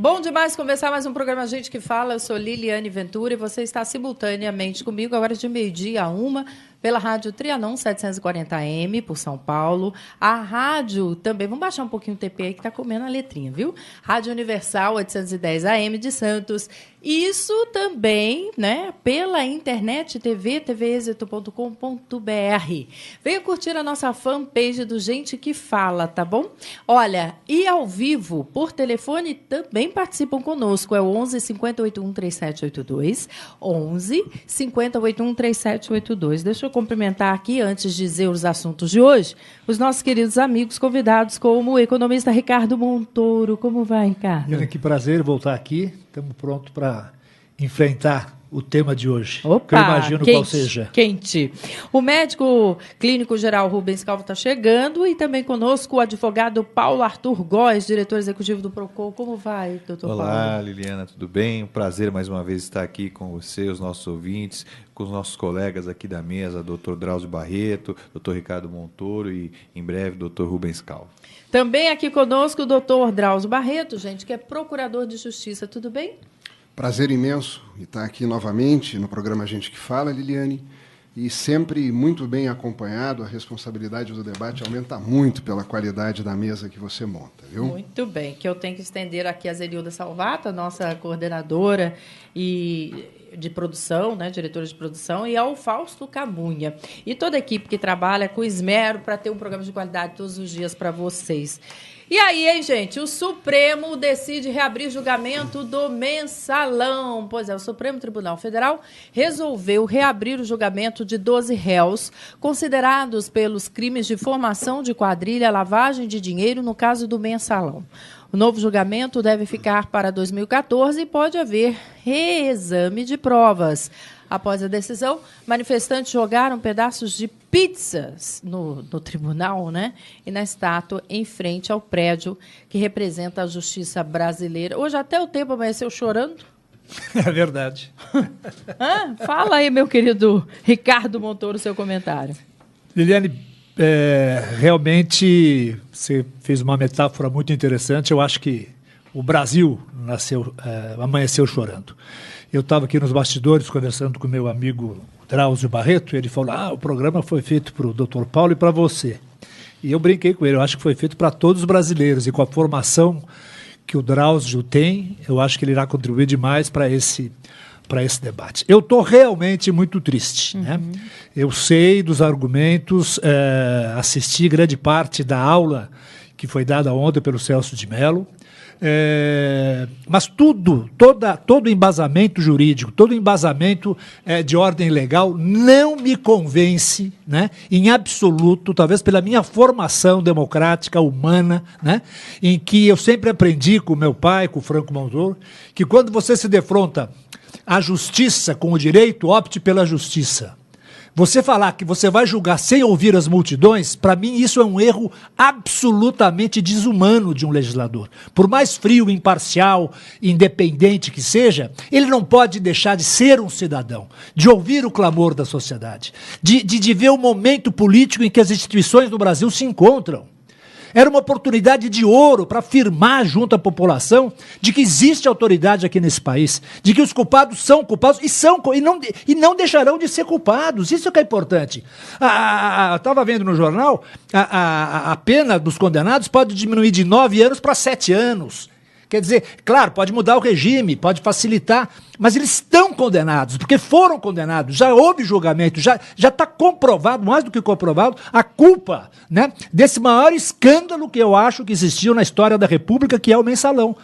Bom demais conversar mais um programa Gente que Fala. Eu sou Liliane Ventura e você está simultaneamente comigo agora de 12h a 1h pela Rádio Trianon 740M por São Paulo. A rádio também, vamos baixar um pouquinho o TP aí que está comendo a letrinha, viu? Rádio Universal 810 AM de Santos. Isso também, né, pela internet, tvexito.com.br. Venha curtir a nossa fanpage do Gente que Fala, tá bom? Olha, e ao vivo, por telefone, também participam conosco. É o 11 50 81 3782. 11 50 81 3782. Deixa eu cumprimentar aqui, antes de dizer os assuntos de hoje, os nossos queridos amigos convidados, como o economista Ricardo Montoro. Como vai, Ricardo? Que prazer voltar aqui. Estamos prontos para enfrentar o tema de hoje. Opa, que eu imagino quente, qual seja. Quente. O médico clínico geral Rubens Calvo está chegando e também conosco o advogado Paulo Arthur Góes, diretor executivo do PROCON. Como vai, doutor Paulo? Olá, Liliana, tudo bem? Um prazer mais uma vez estar aqui com você, os nossos ouvintes, com os nossos colegas aqui da mesa, doutor Drauzio Barreto, doutor Ricardo Montoro e, em breve, doutor Rubens Calvo. Também aqui conosco o doutor Drauzio Barreto, gente, que é procurador de justiça. Tudo bem? Prazer imenso estar aqui novamente no programa Gente que Fala, Liliane, e sempre muito bem acompanhado. A responsabilidade do debate aumenta muito pela qualidade da mesa que você monta, viu? Muito bem, que eu tenho que estender aqui a Zerilda Salvata, nossa coordenadora de produção, né, diretora de produção, e ao Fausto Camunha. E toda a equipe que trabalha com esmero para ter um programa de qualidade todos os dias para vocês. E aí, hein, gente? O Supremo decide reabrir julgamento do mensalão. Pois é, o Supremo Tribunal Federal resolveu reabrir o julgamento de 12 réus considerados pelos crimes de formação de quadrilha, lavagem de dinheiro no caso do mensalão. O novo julgamento deve ficar para 2014 e pode haver reexame de provas. Após a decisão, manifestantes jogaram pedaços de pizzas no tribunal, né? E na estátua em frente ao prédio que representa a justiça brasileira. Hoje até o tempo amanheceu chorando. É verdade. Fala aí, meu querido Ricardo Montoro, seu comentário. Liliane, realmente você fez uma metáfora muito interessante. Eu acho que o Brasil amanheceu chorando. Eu estava aqui nos bastidores conversando com meu amigo Drauzio Barreto, e ele falou, o programa foi feito para o doutor Paulo e para você. E eu brinquei com ele, eu acho que foi feito para todos os brasileiros, e com a formação que o Drauzio tem, eu acho que ele irá contribuir demais para esse debate. Eu estou realmente muito triste. Né? Eu sei dos argumentos, assisti grande parte da aula que foi dada ontem pelo Celso de Mello, mas todo embasamento jurídico, todo embasamento de ordem legal não me convence, né, em absoluto, talvez pela minha formação democrática, humana, né, em que eu sempre aprendi com meu pai, com o Franco Montoro, que quando você se defronta a justiça com o direito, opte pela justiça. Você falar que você vai julgar sem ouvir as multidões, para mim isso é um erro absolutamente desumano de um legislador. Por mais frio, imparcial, independente que seja, ele não pode deixar de ser um cidadão, de ouvir o clamor da sociedade, de ver o momento político em que as instituições do Brasil se encontram. Era uma oportunidade de ouro para afirmar junto à população de que existe autoridade aqui nesse país, de que os culpados são culpados e não deixarão de ser culpados. Isso é que é importante. Estava vendo no jornal, a pena dos condenados pode diminuir de 9 anos para 7 anos. Quer dizer, claro, pode mudar o regime, pode facilitar, mas eles estão condenados, porque foram condenados, já houve julgamento, já está comprovado, mais do que comprovado, a culpa, né, desse maior escândalo que eu acho que existiu na história da República, que é o mensalão.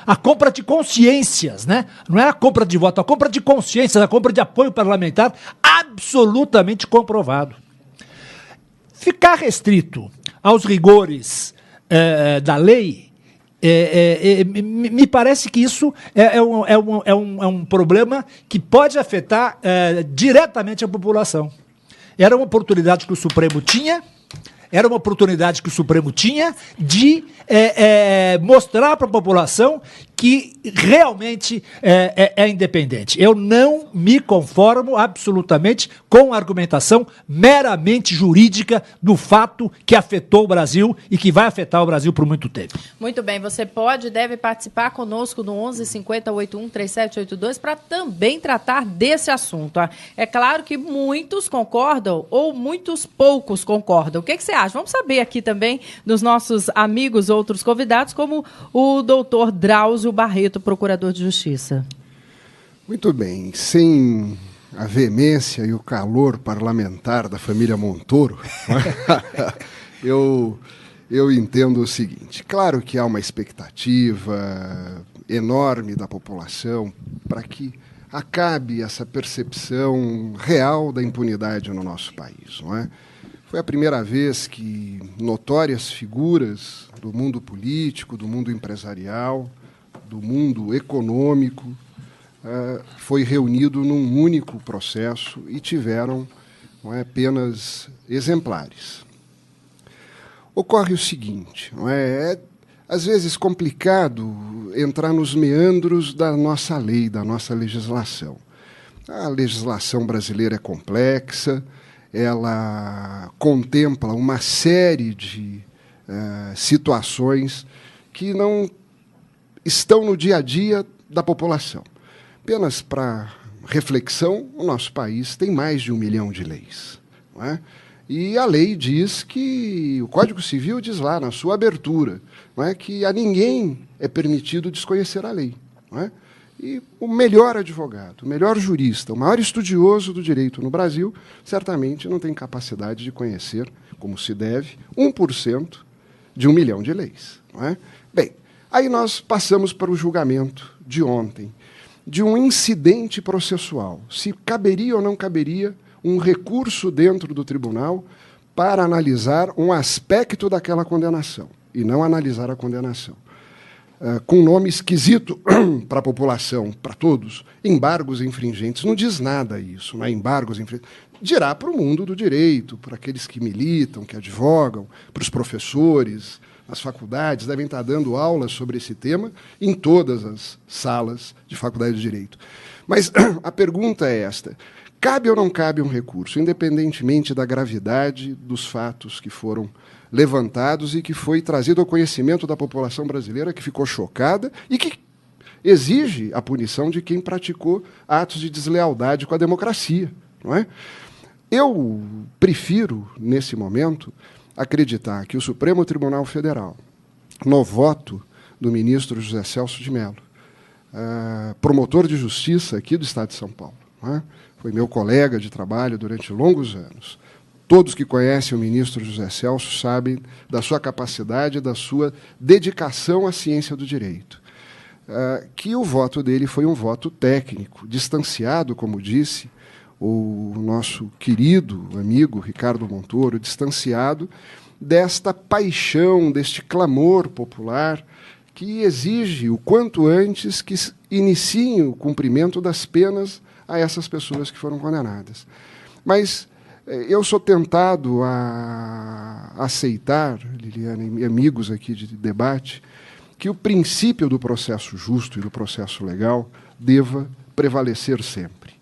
A compra de consciências, né? Não é a compra de voto, a compra de consciências, a compra de apoio parlamentar, absolutamente comprovado. Ficar restrito aos rigores da lei, me parece que isso é um problema que pode afetar diretamente a população. Era uma oportunidade que o Supremo tinha, de mostrar para a população que realmente é independente. Eu não me conformo absolutamente com a argumentação meramente jurídica do fato que afetou o Brasil e que vai afetar o Brasil por muito tempo. Muito bem, você pode e deve participar conosco no 11 50 81 3782 para também tratar desse assunto. É claro que muitos concordam ou muitos poucos concordam. O que você acha? Vamos saber aqui também dos nossos amigos, outros convidados, como o doutor Drauzio Barreto, procurador de Justiça. Muito bem. Sem a veemência e o calor parlamentar da família Montoro, eu entendo o seguinte. Claro que há uma expectativa enorme da população para que acabe essa percepção real da impunidade no nosso país, não é? Foi a primeira vez que notórias figuras do mundo político, do mundo empresarial, do mundo econômico, foi reunido num único processo e tiveram, não é, penas exemplares. Ocorre o seguinte, não é às vezes complicado entrar nos meandros da nossa lei, da nossa legislação. A legislação brasileira é complexa, ela contempla uma série de situações que não estão no dia a dia da população. Apenas para reflexão, o nosso país tem mais de 1 milhão de leis, não é? E a lei diz que, o Código Civil diz lá, na sua abertura, não é, que a ninguém é permitido desconhecer a lei. Não é? E o melhor advogado, o melhor jurista, o maior estudioso do direito no Brasil, certamente não tem capacidade de conhecer, como se deve, 1% de 1 milhão de leis. Não é? Bem, aí nós passamos para o julgamento de ontem, de um incidente processual. Se caberia ou não caberia um recurso dentro do tribunal para analisar um aspecto daquela condenação, e não analisar a condenação. Com nome esquisito para a população, para todos, embargos infringentes. Não diz nada isso, não é? Embargos infringentes. Dirá para o mundo do direito, para aqueles que militam, que advogam, para os professores, as faculdades, devem estar dando aulas sobre esse tema em todas as salas de faculdade de direito. Mas a pergunta é esta: cabe ou não cabe um recurso, independentemente da gravidade dos fatos que foram levantados e que foi trazido ao conhecimento da população brasileira, que ficou chocada e que exige a punição de quem praticou atos de deslealdade com a democracia, não é? Eu prefiro, nesse momento, acreditar que o Supremo Tribunal Federal, no voto do ministro José Celso de Mello, promotor de justiça aqui do Estado de São Paulo, não é? Foi meu colega de trabalho durante longos anos. Todos que conhecem o ministro José Celso sabem da sua capacidade, da sua dedicação à ciência do direito. Que o voto dele foi um voto técnico, distanciado, como disse o nosso querido amigo Ricardo Montoro, distanciado desta paixão, deste clamor popular que exige o quanto antes que iniciem o cumprimento das penas a essas pessoas que foram condenadas. Mas eu sou tentado a aceitar, Liliana e amigos aqui de debate, que o princípio do processo justo e do processo legal deva prevalecer sempre.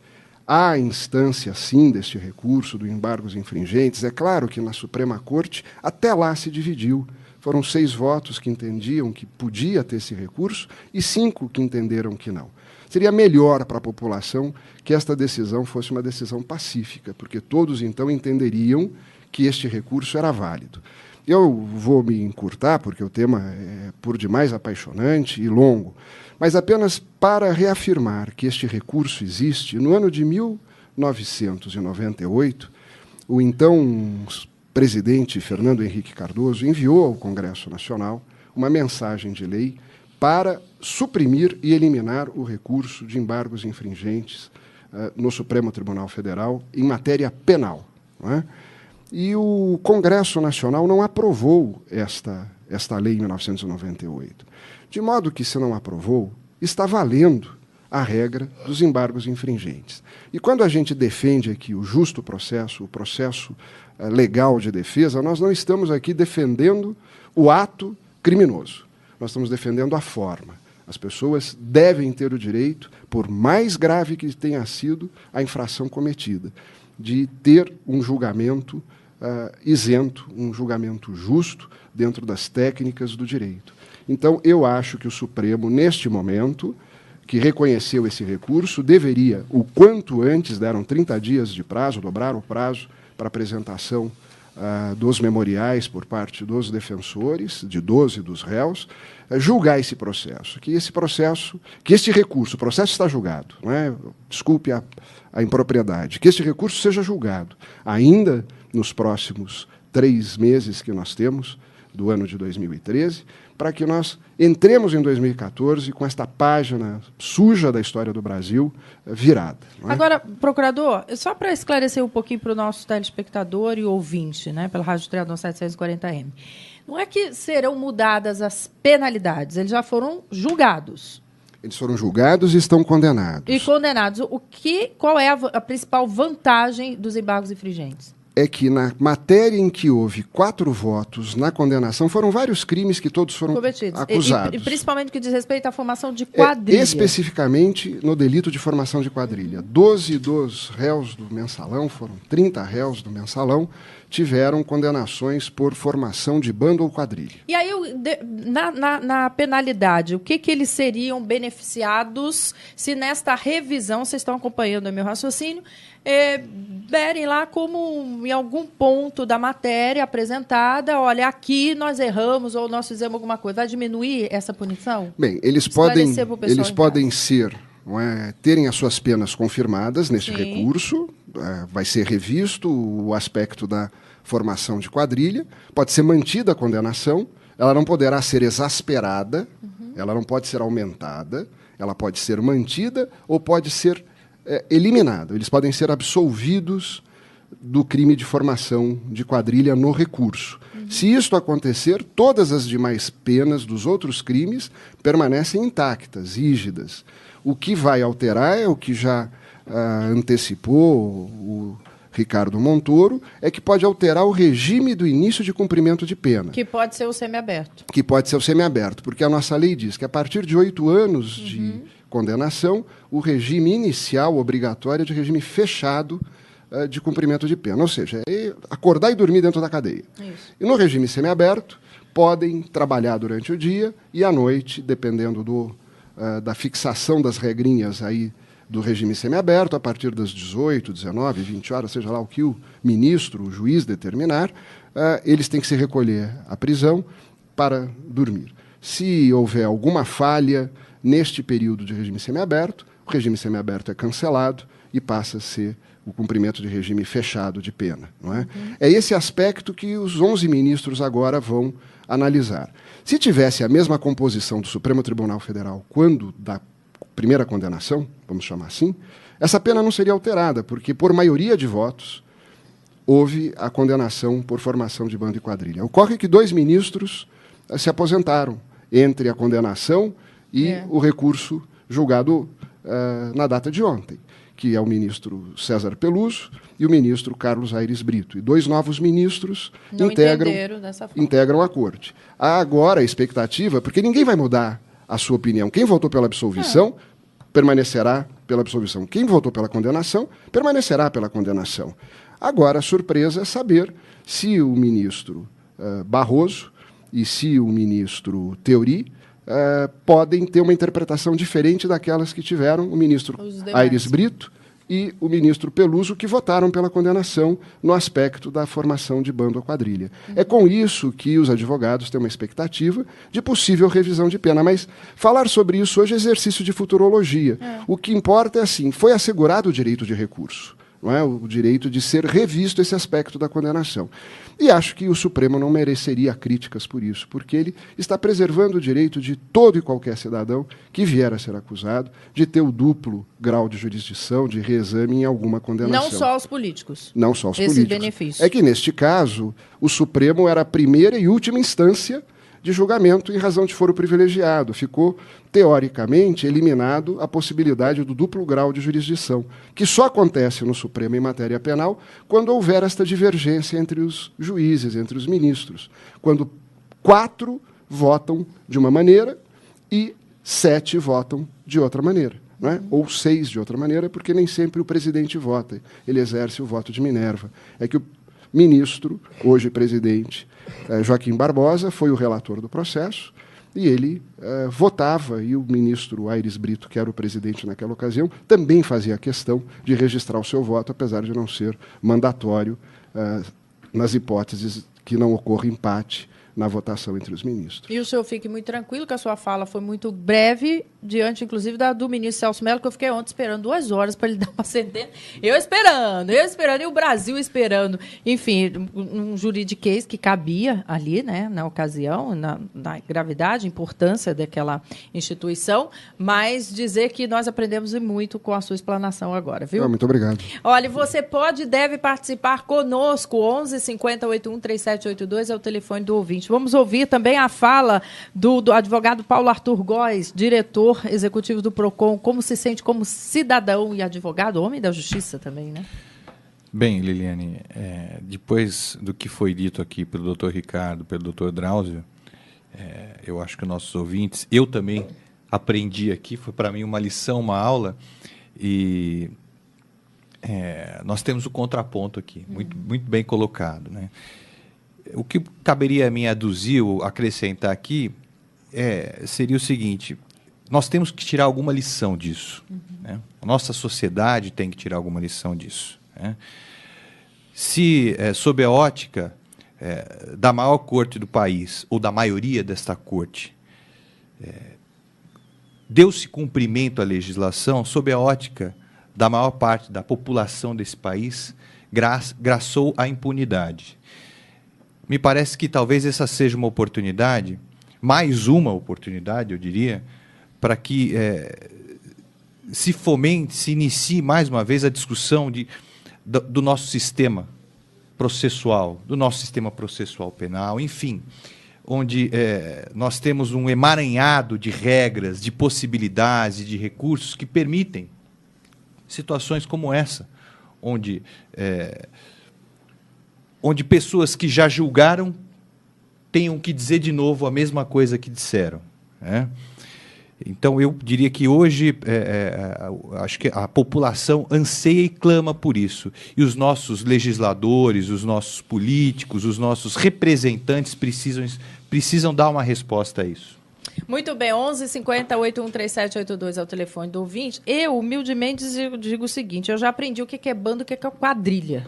Há instância, sim, deste recurso, do embargos infringentes. É claro que na Suprema Corte até lá se dividiu. Foram 6 votos que entendiam que podia ter esse recurso e 5 que entenderam que não. Seria melhor para a população que esta decisão fosse uma decisão pacífica, porque todos, então, entenderiam que este recurso era válido. Eu vou me encurtar, porque o tema é por demais apaixonante e longo, mas apenas para reafirmar que este recurso existe. No ano de 1998, o então presidente Fernando Henrique Cardoso enviou ao Congresso Nacional uma mensagem de lei para suprimir e eliminar o recurso de embargos infringentes no Supremo Tribunal Federal em matéria penal, não é? E o Congresso Nacional não aprovou esta lei em 1998. De modo que, se não aprovou, está valendo a regra dos embargos infringentes. E quando a gente defende aqui o justo processo, o processo legal de defesa, nós não estamos aqui defendendo o ato criminoso. Nós estamos defendendo a forma. As pessoas devem ter o direito, por mais grave que tenha sido a infração cometida, de ter um julgamento isento, um julgamento justo dentro das técnicas do direito. Então, eu acho que o Supremo, neste momento, que reconheceu esse recurso, deveria, o quanto antes, deram 30 dias de prazo, dobraram o prazo para apresentação dos memoriais por parte dos defensores, de 12 dos réus, julgar esse processo. Que este recurso, o processo está julgado, não é? Desculpe a impropriedade, que este recurso seja julgado ainda nos próximos 3 meses que nós temos do ano de 2013, para que nós entremos em 2014 com esta página suja da história do Brasil virada. Não é? Agora, procurador, só para esclarecer um pouquinho para o nosso telespectador e ouvinte, né, pela Rádio Trianon 740M, não é que serão mudadas as penalidades, eles já foram julgados. Eles foram julgados e estão condenados. E condenados. Qual é a principal vantagem dos embargos infringentes? É que na matéria em que houve 4 votos na condenação, foram vários crimes que todos foram cometidos. Acusados. E principalmente no que diz respeito à formação de quadrilha. Especificamente no delito de formação de quadrilha. 12 dos réus do mensalão, foram 30 réus do mensalão, tiveram condenações por formação de bando ou quadrilha. E aí, na penalidade, o que eles seriam beneficiados se nesta revisão, vocês estão acompanhando o meu raciocínio, derem lá como em algum ponto da matéria apresentada, olha, aqui nós erramos ou nós fizemos alguma coisa. Vai diminuir essa punição? Bem, eles podem ser, não é, terem as suas penas confirmadas nesse recurso, vai ser revisto o aspecto da formação de quadrilha, pode ser mantida a condenação, ela não poderá ser exasperada, ela não pode ser aumentada, ela pode ser mantida ou pode ser eliminada. Eles podem ser absolvidos do crime de formação de quadrilha no recurso. Se isto acontecer, todas as demais penas dos outros crimes permanecem intactas, rígidas. O que vai alterar é o que já antecipou o Ricardo Montoro, é que pode alterar o regime do início de cumprimento de pena. Que pode ser o semiaberto. Que pode ser o semiaberto, porque a nossa lei diz que a partir de 8 anos de condenação, o regime inicial obrigatório é de regime fechado de cumprimento de pena. Ou seja, é acordar e dormir dentro da cadeia. Isso. E no regime semiaberto, podem trabalhar durante o dia e à noite, dependendo da fixação das regrinhas aí do regime semiaberto, a partir das 18, 19, 20 horas, seja lá o que o ministro, o juiz determinar, eles têm que se recolher à prisão para dormir. Se houver alguma falha neste período de regime semiaberto, o regime semiaberto é cancelado e passa a ser o cumprimento de regime fechado de pena. Não é? É esse aspecto que os 11 ministros agora vão analisar. Se tivesse a mesma composição do Supremo Tribunal Federal quando da primeira condenação, vamos chamar assim, essa pena não seria alterada, porque por maioria de votos houve a condenação por formação de bando e quadrilha. Ocorre que 2 ministros se aposentaram entre a condenação e o recurso julgado na data de ontem, que é o ministro César Peluso e o ministro Carlos Aires Brito. E 2 novos ministros integram a corte. Há agora a expectativa, porque ninguém vai mudar a sua opinião. Quem votou pela absolvição permanecerá pela absolvição. Quem votou pela condenação permanecerá pela condenação. Agora, a surpresa é saber se o ministro Barroso e se o ministro Theory podem ter uma interpretação diferente daquelas que tiveram o ministro Aires Brito e o ministro Peluso, que votaram pela condenação no aspecto da formação de bando ou quadrilha. É com isso que os advogados têm uma expectativa de possível revisão de pena. Mas falar sobre isso hoje é exercício de futurologia. O que importa é assim, foi assegurado o direito de recurso, não é? O direito de ser revisto esse aspecto da condenação. E acho que o Supremo não mereceria críticas por isso, porque ele está preservando o direito de todo e qualquer cidadão que vier a ser acusado de ter o duplo grau de jurisdição, de reexame em alguma condenação. Não só os políticos. Não só os esse políticos. Benefício. É que, neste caso, o Supremo era a primeira e última instância de julgamento em razão de foro privilegiado. Ficou, teoricamente, eliminado a possibilidade do duplo grau de jurisdição, que só acontece no Supremo em matéria penal quando houver esta divergência entre os juízes, entre os ministros. Quando 4 votam de uma maneira e 7 votam de outra maneira, não é? Ou 6 de outra maneira, porque nem sempre o presidente vota, ele exerce o voto de Minerva. É que o ministro, hoje presidente, Joaquim Barbosa, foi o relator do processo, e ele votava, e o ministro Aires Brito, que era o presidente naquela ocasião, também fazia questão de registrar o seu voto, apesar de não ser mandatório nas hipóteses que não ocorra empate na votação entre os ministros. E o senhor fique muito tranquilo, que a sua fala foi muito breve, diante, inclusive, do ministro Celso Mello, que eu fiquei ontem esperando 2 horas para ele dar uma sentença. Eu esperando, e o Brasil esperando. Enfim, um juridiquês que cabia ali, né, na ocasião, na gravidade, importância daquela instituição, mas dizer que nós aprendemos muito com a sua explanação agora, viu? Muito obrigado. Olha, você pode e deve participar conosco, 11 50 81 3782 é o telefone do ouvinte. Vamos ouvir também a fala do advogado Paulo Arthur Góes, diretor executivo do PROCON. Como se sente como cidadão e advogado, homem da justiça também, né? Bem, Liliane, depois do que foi dito aqui pelo doutor Ricardo, pelo doutor Drauzio, eu acho que nossos ouvintes, eu também aprendi aqui, foi para mim uma lição, uma aula, e nós temos o contraponto aqui, muito bem colocado, né? O que caberia a mim aduzir ou acrescentar aqui seria o seguinte: nós temos que tirar alguma lição disso. Né? A nossa sociedade tem que tirar alguma lição disso. Né? Se, sob a ótica da maior corte do país, ou da maioria desta corte, deu-se cumprimento à legislação, sob a ótica da maior parte da população desse país, graçou à impunidade. Me parece que talvez essa seja uma oportunidade, mais uma oportunidade, eu diria, para que se fomente, se inicie mais uma vez a discussão do nosso sistema processual, do nosso sistema processual penal, enfim, onde nós temos um emaranhado de regras, de possibilidades, de recursos que permitem situações como essa, onde pessoas que já julgaram tenham que dizer de novo a mesma coisa que disseram. Né? Então, eu diria que hoje acho que a população anseia e clama por isso. E os nossos legisladores, os nossos políticos, os nossos representantes precisam dar uma resposta a isso. Muito bem, 11 50 81 3782 é o telefone do ouvinte. Eu, humildemente, digo o seguinte: eu já aprendi o que é bando e o que é quadrilha.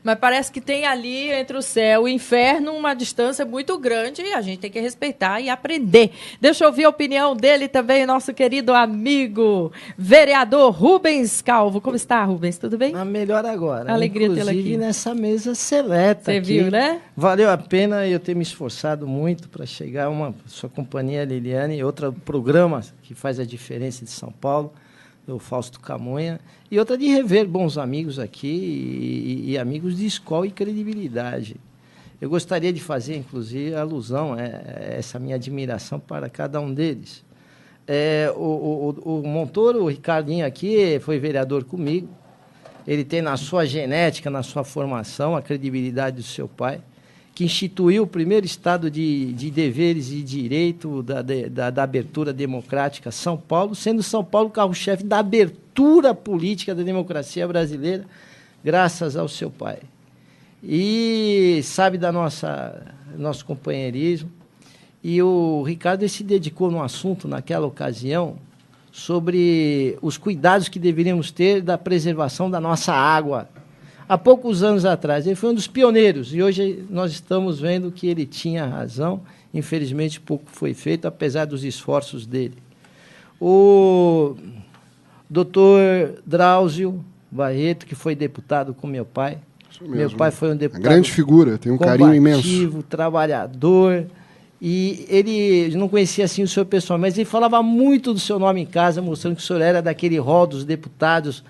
Mas parece que tem ali, entre o céu e o inferno, uma distância muito grande e a gente tem que respeitar e aprender. Deixa eu ouvir a opinião dele também, nosso querido amigo, vereador Rubens Calvo. Como está, Rubens? Tudo bem? Melhor agora. Alegria tê-lo aqui. Inclusive nessa mesa seleta. Você viu, né? Valeu a pena eu ter me esforçado muito para chegar a sua companhia, Liliane, outro programa que faz a diferença de São Paulo, do Fausto Camunha, e outra de rever bons amigos aqui e amigos de escola e credibilidade. Eu gostaria de fazer, inclusive, alusão a essa minha admiração para cada um deles. O Montoro, o Ricardinho aqui, foi vereador comigo. Ele tem na sua genética, na sua formação, a credibilidade do seu pai, que instituiu o primeiro estado de deveres e direito da abertura democrática São Paulo, sendo São Paulo o carro-chefe da abertura política da democracia brasileira, graças ao seu pai. E sabe da nosso companheirismo. E o Ricardo se dedicou num assunto, naquela ocasião, sobre os cuidados que deveríamos ter da preservação da nossa água. Há poucos anos atrás, ele foi um dos pioneiros, e hoje nós estamos vendo que ele tinha razão. Infelizmente, pouco foi feito, apesar dos esforços dele. O doutor Drauzio Barreto, que foi deputado com meu pai. Meu pai foi um deputado... Uma grande figura, tem um carinho imenso. Trabalhador, e ele não conhecia assim o senhor pessoal, mas ele falava muito do seu nome em casa, mostrando que o senhor era daquele rol dos deputados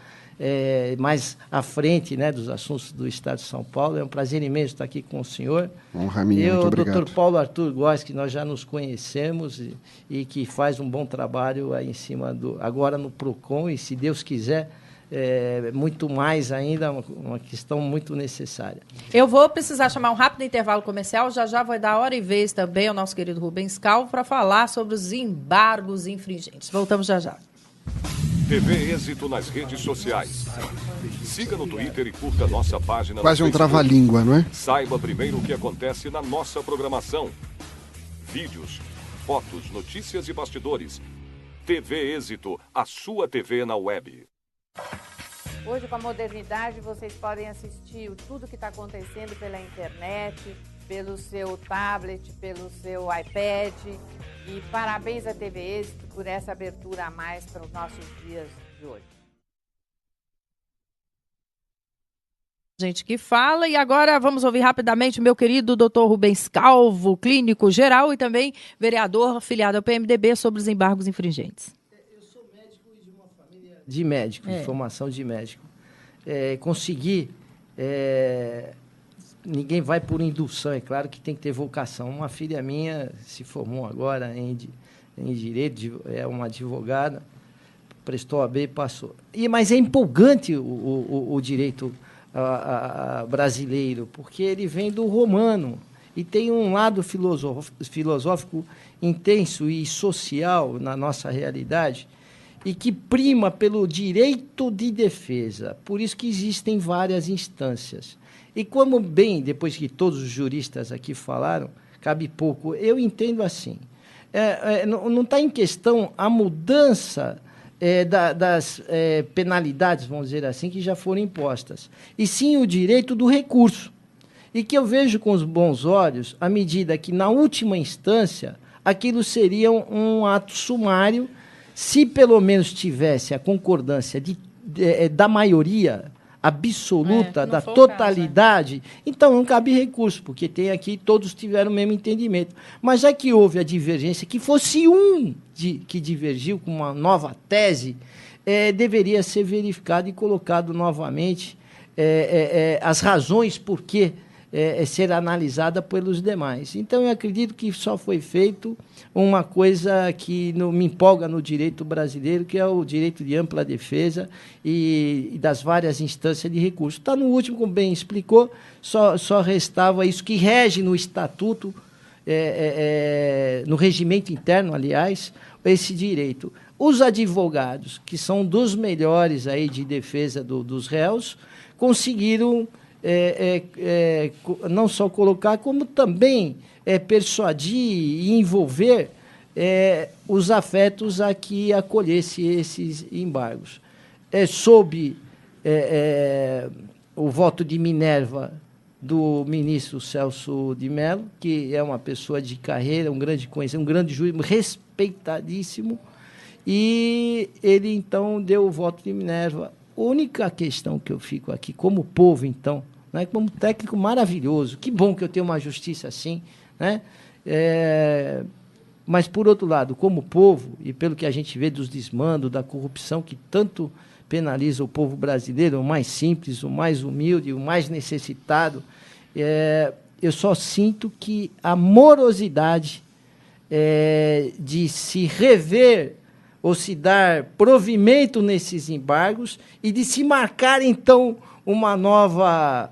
mais à frente, né, dos assuntos do Estado de São Paulo. É um prazer imenso estar aqui com o senhor. Honra minha, muito obrigado. O Dr. Paulo Arthur Góes, que nós já nos conhecemos e que faz um bom trabalho aí em cima agora no PROCON, e se Deus quiser, muito mais ainda, uma questão muito necessária. Eu vou precisar chamar um rápido intervalo comercial, já vai dar hora e vez também ao nosso querido Rubens Calvo para falar sobre os embargos infringentes. Voltamos já. TV Êxito nas redes sociais. Siga no Twitter e curta nossa página. Quase um trava-língua, não é? Saiba primeiro o que acontece na nossa programação. Vídeos, fotos, notícias e bastidores. TV Êxito, a sua TV na web. Hoje, com a modernidade, vocês podem assistir tudo que está acontecendo pela internet, pelo seu tablet, pelo seu iPad. E parabéns à TV Êxito por essa abertura a mais para os nossos dias de hoje. Gente que fala, e agora vamos ouvir rapidamente o meu querido Dr. Rubens Calvo, clínico geral e também vereador afiliado ao PMDB, sobre os embargos infringentes. Eu sou médico de uma família de médico, de formação de médico. Ninguém vai por indução, é claro que tem que ter vocação. Uma filha minha se formou agora em Direito, é uma advogada, prestou OAB e passou. Mas é empolgante o direito brasileiro, porque ele vem do romano e tem um lado filosófico intenso e social na nossa realidade, e que prima pelo direito de defesa. Por isso que existem várias instâncias. E como bem, depois que todos os juristas aqui falaram, cabe pouco, eu entendo assim. Não está em questão a mudança das penalidades, vamos dizer assim, que já foram impostas, e sim o direito do recurso. E que eu vejo com os bons olhos, à medida que, na última instância, aquilo seria um ato sumário, se pelo menos tivesse a concordância da maioria absoluta, da totalidade, então não cabe recurso, porque tem aqui, todos tiveram o mesmo entendimento. Mas já que houve a divergência, que fosse que divergiu com uma nova tese, deveria ser verificado e colocado novamente as razões por que ser analisada pelos demais. Então, eu acredito que só foi feito uma coisa que me empolga no direito brasileiro, que é o direito de ampla defesa e das várias instâncias de recurso. Está no último, como bem explicou, só restava isso que rege no estatuto, no regimento interno, aliás, esse direito. Os advogados, que são dos melhores aí de defesa dos réus, conseguiram não só colocar, como também persuadir e envolver os afetos a que acolhesse esses embargos. Sob o voto de Minerva do ministro Celso de Mello, que é uma pessoa de carreira, um grande conhecedor, um grande juiz, respeitadíssimo, e ele, então, deu o voto de Minerva. A única questão que eu fico aqui, como povo, então, né, como técnico maravilhoso, que bom que eu tenho uma justiça assim, né? Mas, por outro lado, como povo, e pelo que a gente vê dos desmandos, da corrupção que tanto penaliza o povo brasileiro, o mais simples, o mais humilde, o mais necessitado, eu só sinto que a morosidade de se rever ou se dar provimento nesses embargos e de se marcar, então, uma nova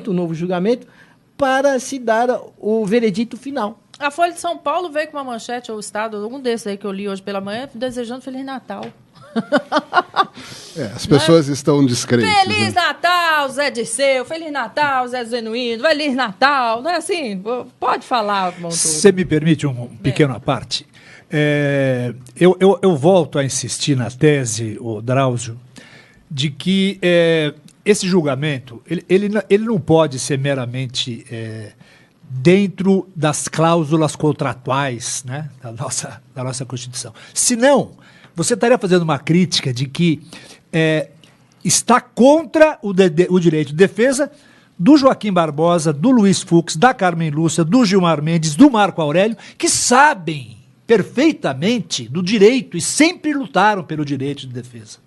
um novo julgamento, para se dar o veredito final. A Folha de São Paulo veio com uma manchete, ou o Estado, um desses aí que eu li hoje pela manhã, desejando Feliz Natal. As pessoas estão descrentes. Feliz Natal, Zé Dirceu. Feliz Natal, Zé Zenuíno. Feliz Natal. Não é assim? Pode falar, Montudo. Você me permite um pequeno à parte? Eu volto a insistir na tese, o Drauzio, de que esse julgamento ele não pode ser meramente dentro das cláusulas contratuais, né, da nossa Constituição. Senão, você estaria fazendo uma crítica de que está contra o direito de defesa do Joaquim Barbosa, do Luiz Fux, da Carmen Lúcia, do Gilmar Mendes, do Marco Aurélio, que sabem perfeitamente do direito e sempre lutaram pelo direito de defesa.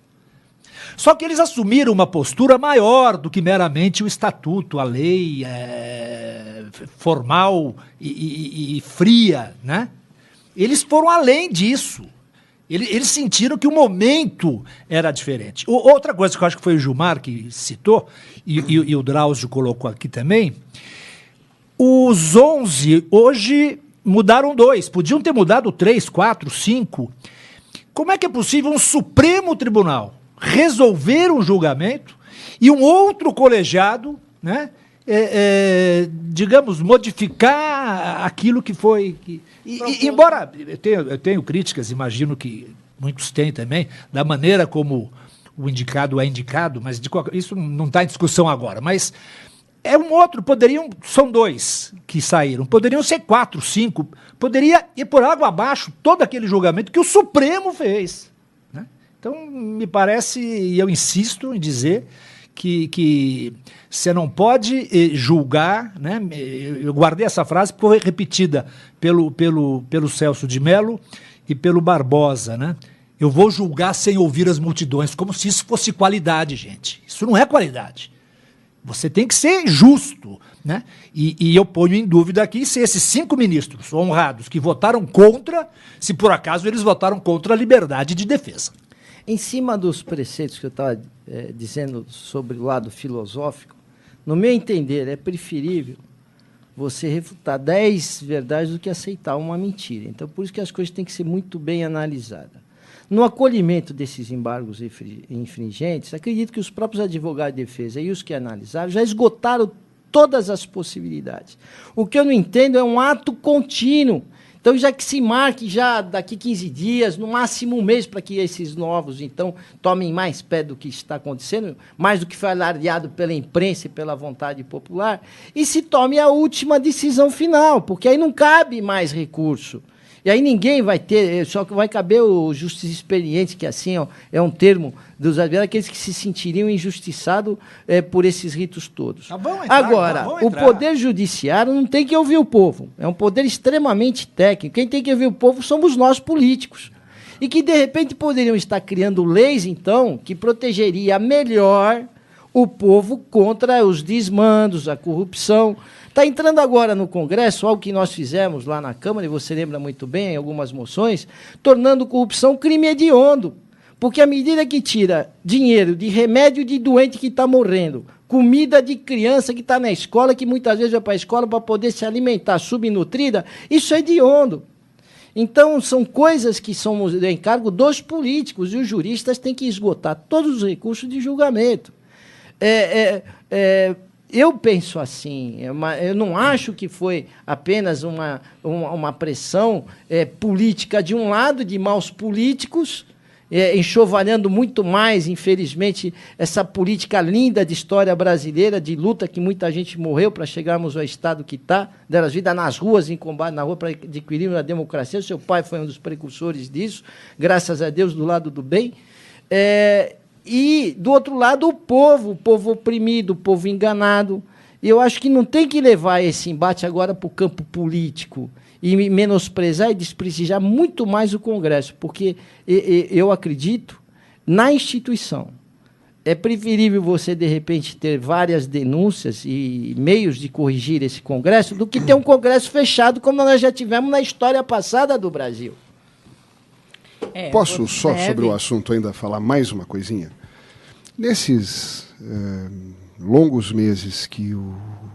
Só que eles assumiram uma postura maior do que meramente o estatuto, a lei formal e fria, né? Eles foram além disso. Eles sentiram que o momento era diferente. Outra coisa que eu acho que foi o Gilmar que citou, e o Drauzio colocou aqui também, os 11 hoje mudaram 2. Podiam ter mudado 3, 4, 5. Como é que é possível um Supremo Tribunal resolver um julgamento e um outro colegiado, né, digamos, modificar aquilo que foi... embora eu tenho críticas, imagino que muitos têm também, da maneira como o indicado é indicado, mas isso não está em discussão agora, mas é um outro, são 2 que saíram, poderiam ser 4, 5, poderia ir por água abaixo todo aquele julgamento que o Supremo fez, né? Então, me parece, e eu insisto em dizer, que você não pode julgar, né? Eu guardei essa frase porque foi repetida pelo Celso de Mello e pelo Barbosa, né? Eu vou julgar sem ouvir as multidões, como se isso fosse qualidade, gente. Isso não é qualidade. Você tem que ser justo, né? E eu ponho em dúvida aqui se esses 5 ministros honrados que votaram contra, se por acaso eles votaram contra a liberdade de defesa. Em cima dos preceitos que eu estava dizendo sobre o lado filosófico, no meu entender, é preferível você refutar 10 verdades do que aceitar uma mentira. Então, por isso que as coisas têm que ser muito bem analisadas. No acolhimento desses embargos infringentes, acredito que os próprios advogados de defesa e os que analisaram já esgotaram todas as possibilidades. O que eu não entendo é um ato contínuo. Então, já que se marque já daqui 15 dias, no máximo um mês, para que esses novos, então, tomem mais pé do que está acontecendo, mais do que foi alardeado pela imprensa e pela vontade popular, e se tome a última decisão final, porque aí não cabe mais recurso. E aí ninguém vai ter, só que vai caber os justos experientes, que assim ó, é um termo dos advogados, aqueles que se sentiriam injustiçados por esses ritos todos. Agora, o Poder Judiciário não tem que ouvir o povo, é um poder extremamente técnico. Quem tem que ouvir o povo somos nós políticos. E que, de repente, poderiam estar criando leis, então, que protegeria melhor o povo contra os desmandos, a corrupção. Está entrando agora no Congresso algo que nós fizemos lá na Câmara, e você lembra muito bem, em algumas moções, tornando corrupção crime hediondo. Porque à medida que tira dinheiro de remédio de doente que está morrendo, comida de criança que está na escola, que muitas vezes vai para a escola para poder se alimentar subnutrida, isso é hediondo. Então, são coisas que são de encargo dos políticos, e os juristas têm que esgotar todos os recursos de julgamento. Eu penso assim, eu não acho que foi apenas uma pressão política de um lado, de maus políticos, enxovalhando muito mais, infelizmente, essa política linda de história brasileira, de luta que muita gente morreu para chegarmos ao estado que está, delas vida nas ruas, em combate na rua para adquirirmos a democracia. O seu pai foi um dos precursores disso, graças a Deus, do lado do bem. E, do outro lado, o povo oprimido, o povo enganado. E eu acho que não tem que levar esse embate agora para o campo político e menosprezar e desprestigiar muito mais o Congresso, porque eu acredito na instituição. É preferível você, de repente, ter várias denúncias e meios de corrigir esse Congresso do que ter um Congresso fechado, como nós já tivemos na história passada do Brasil. Posso só, sobre o assunto, ainda falar mais uma coisinha? Nesses longos meses que o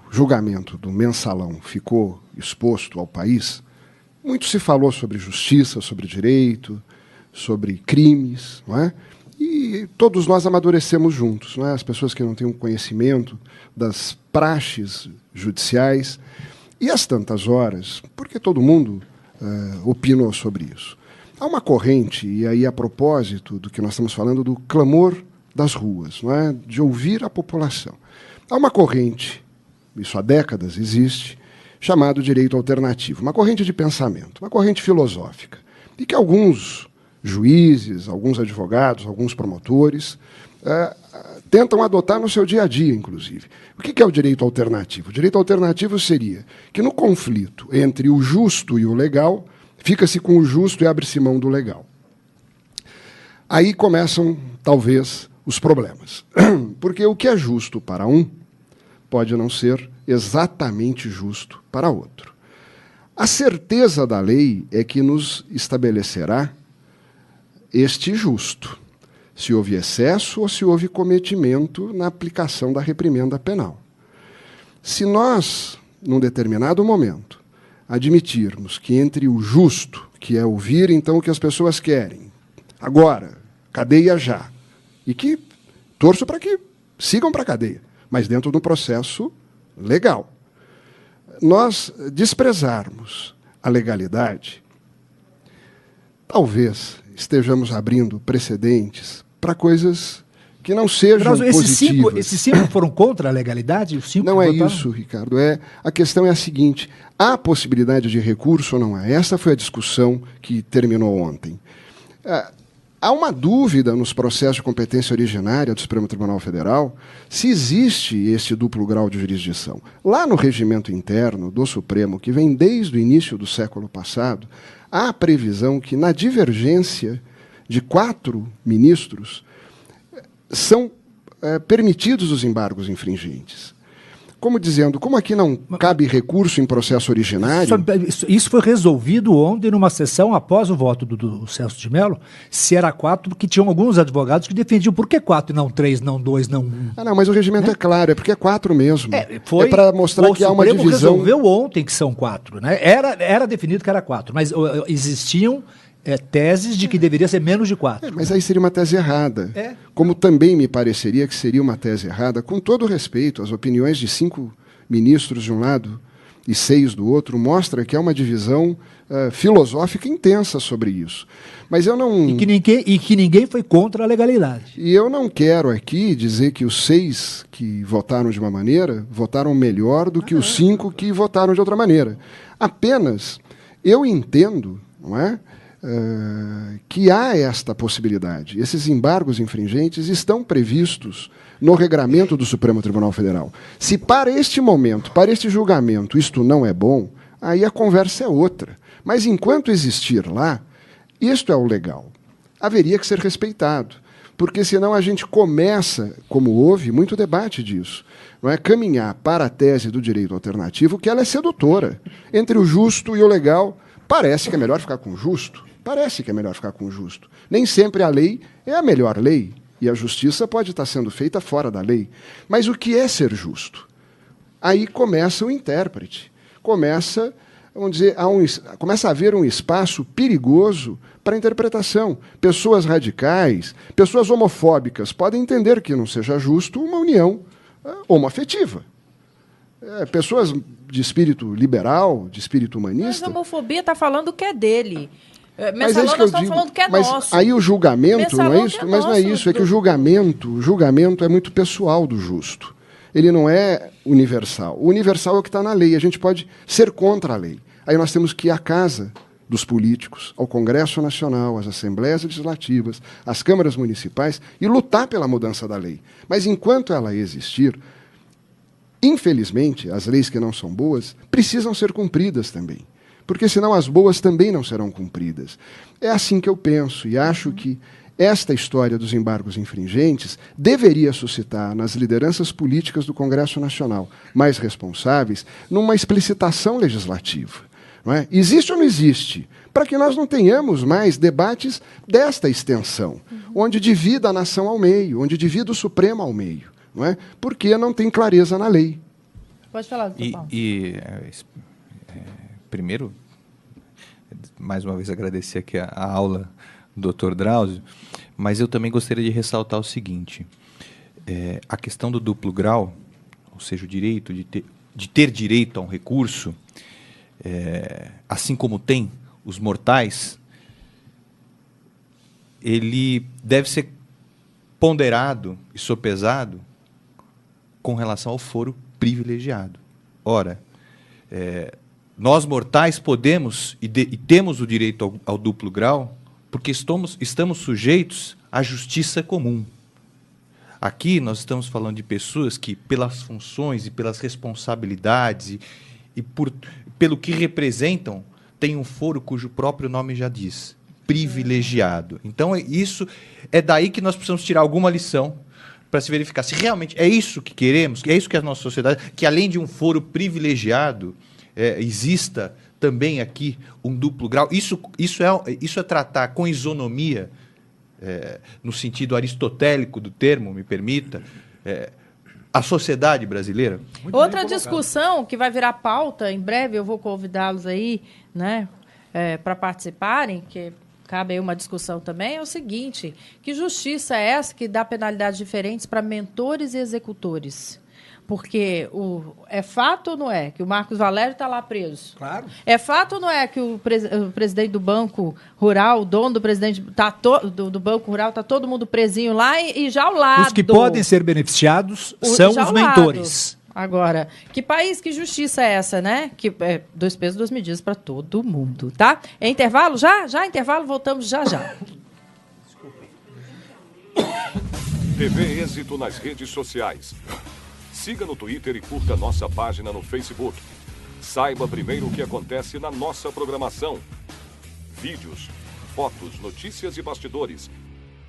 julgamento do Mensalão ficou exposto ao país, muito se falou sobre justiça, sobre direito, sobre crimes, não é? E todos nós amadurecemos juntos, não é? As pessoas que não têm um conhecimento das praxes judiciais, e às tantas horas, porque todo mundo opinou sobre isso. Há uma corrente, e aí a propósito do que nós estamos falando, do clamor das ruas, não é? De ouvir a população. Há uma corrente, isso há décadas existe, chamado direito alternativo, uma corrente de pensamento, uma corrente filosófica, e que alguns juízes, alguns advogados, alguns promotores tentam adotar no seu dia a dia, inclusive. O que é o direito alternativo? O direito alternativo seria que no conflito entre o justo e o legal, fica-se com o justo e abre-se mão do legal. Aí começam, talvez, os problemas. Porque o que é justo para um pode não ser exatamente justo para outro. A certeza da lei é que nos estabelecerá este justo, se houve excesso ou se houve cometimento na aplicação da reprimenda penal. Se nós, num determinado momento, admitirmos que entre o justo, que é ouvir então o que as pessoas querem, agora, cadeia já, e que torço para que sigam para a cadeia, mas dentro de um processo legal, nós desprezarmos a legalidade, talvez estejamos abrindo precedentes para coisas que não sejam positivas. Esses 5 foram contra a legalidade? Os 5 não é votaram? isso, Ricardo. A questão é a seguinte: há possibilidade de recurso ou não há? Essa foi a discussão que terminou ontem. Há uma dúvida nos processos de competência originária do Supremo Tribunal Federal se existe esse duplo grau de jurisdição. Lá no regimento interno do Supremo, que vem desde o início do século passado, há a previsão que, na divergência de 4 ministros, são permitidos os embargos infringentes. Como dizendo, como aqui não cabe recurso em processo originário... Isso foi resolvido ontem numa sessão após o voto do Celso de Mello, se era 4, porque tinham alguns advogados que defendiam por que 4 e não 3, não 2, não 1. Não, mas o regimento é claro, é porque é 4 mesmo. É para mostrar que há uma divisão... O Supremo resolveu ontem que são 4, né? Era definido que era 4, mas existiam teses de que deveria ser menos de 4. Mas aí seria uma tese errada. Como também me pareceria que seria uma tese errada, com todo respeito, as opiniões de 5 ministros de um lado e 6 do outro mostra que há uma divisão filosófica intensa sobre isso. Mas eu não... E que ninguém foi contra a legalidade. E eu não quero aqui dizer que os 6 que votaram de uma maneira votaram melhor do que os 5 que votaram de outra maneira. Apenas eu entendo, não é? Que há esta possibilidade. Esses embargos infringentes estão previstos no regramento do Supremo Tribunal Federal. Se para este momento, para este julgamento, isto não é bom, aí a conversa é outra. Mas enquanto existir lá, isto é o legal. Haveria que ser respeitado. Porque senão a gente começa, como houve muito debate disso, não é, caminhar para a tese do direito alternativo, que ela é sedutora. Entre o justo e o legal, parece que é melhor ficar com o justo. Parece que é melhor ficar com o justo. Nem sempre a lei é a melhor lei, e a justiça pode estar sendo feita fora da lei. Mas o que é ser justo? Aí começa o intérprete. Começa, vamos dizer, começa a haver um espaço perigoso para a interpretação. Pessoas radicais, pessoas homofóbicas podem entender que não seja justo uma união homoafetiva. Pessoas de espírito liberal, de espírito humanista... Mas a homofobia está falando que é dele. Mas é isso que eu digo. Falando que é mas nosso. Aí o julgamento, não é isso? É mas não é isso, é que o julgamento é muito pessoal do justo. Ele não é universal. O universal é o que está na lei. A gente pode ser contra a lei. Aí nós temos que ir à casa dos políticos, ao Congresso Nacional, às Assembleias Legislativas, às câmaras municipais e lutar pela mudança da lei. Mas enquanto ela existir, infelizmente, as leis que não são boas precisam ser cumpridas também. Porque senão as boas também não serão cumpridas. É assim que eu penso e acho que esta história dos embargos infringentes deveria suscitar nas lideranças políticas do Congresso Nacional mais responsáveis numa explicitação legislativa. Não é? Existe ou não existe? Para que nós não tenhamos mais debates desta extensão, onde divida a nação ao meio, onde divida o Supremo ao meio. Não é? Porque não tem clareza na lei. Pode falar, doutor Paulo. Primeiro, mais uma vez agradecer aqui a aula do Dr. Drauzio, mas eu também gostaria de ressaltar o seguinte, a questão do duplo grau, ou seja, o direito de ter direito a um recurso, assim como tem os mortais, ele deve ser ponderado e sopesado com relação ao foro privilegiado. Ora, nós mortais podemos e temos o direito ao duplo grau porque estamos sujeitos à justiça comum. Aqui nós estamos falando de pessoas que, pelas funções e pelas responsabilidades e pelo que representam, têm um foro cujo próprio nome já diz, privilegiado. Então, isso é daí que nós precisamos tirar alguma lição para se verificar se realmente é isso que queremos, é isso que a nossa sociedade, que além de um foro privilegiado, exista também aqui um duplo grau. Isso é tratar com isonomia no sentido aristotélico do termo, me permita, a sociedade brasileira? Outra discussão que vai virar pauta, em breve eu vou convidá-los aí, né, para participarem, que cabe aí uma discussão também, é o seguinte: que justiça é essa que dá penalidades diferentes para mentores e executores? Porque é fato ou não é que o Marcos Valério está lá preso? Claro. É fato ou não é que o presidente do Banco Rural, o dono do Banco Rural, está todo mundo presinho lá e já ao lado... Os que podem ser beneficiados são os mentores. Agora, que país, que justiça é essa, né? Que 2 pesos, 2 medidas para todo mundo, tá? É intervalo já? Já intervalo, voltamos já. TV Êxito nas redes sociais. Siga no Twitter e curta nossa página no Facebook. Saiba primeiro o que acontece na nossa programação. Vídeos, fotos, notícias e bastidores.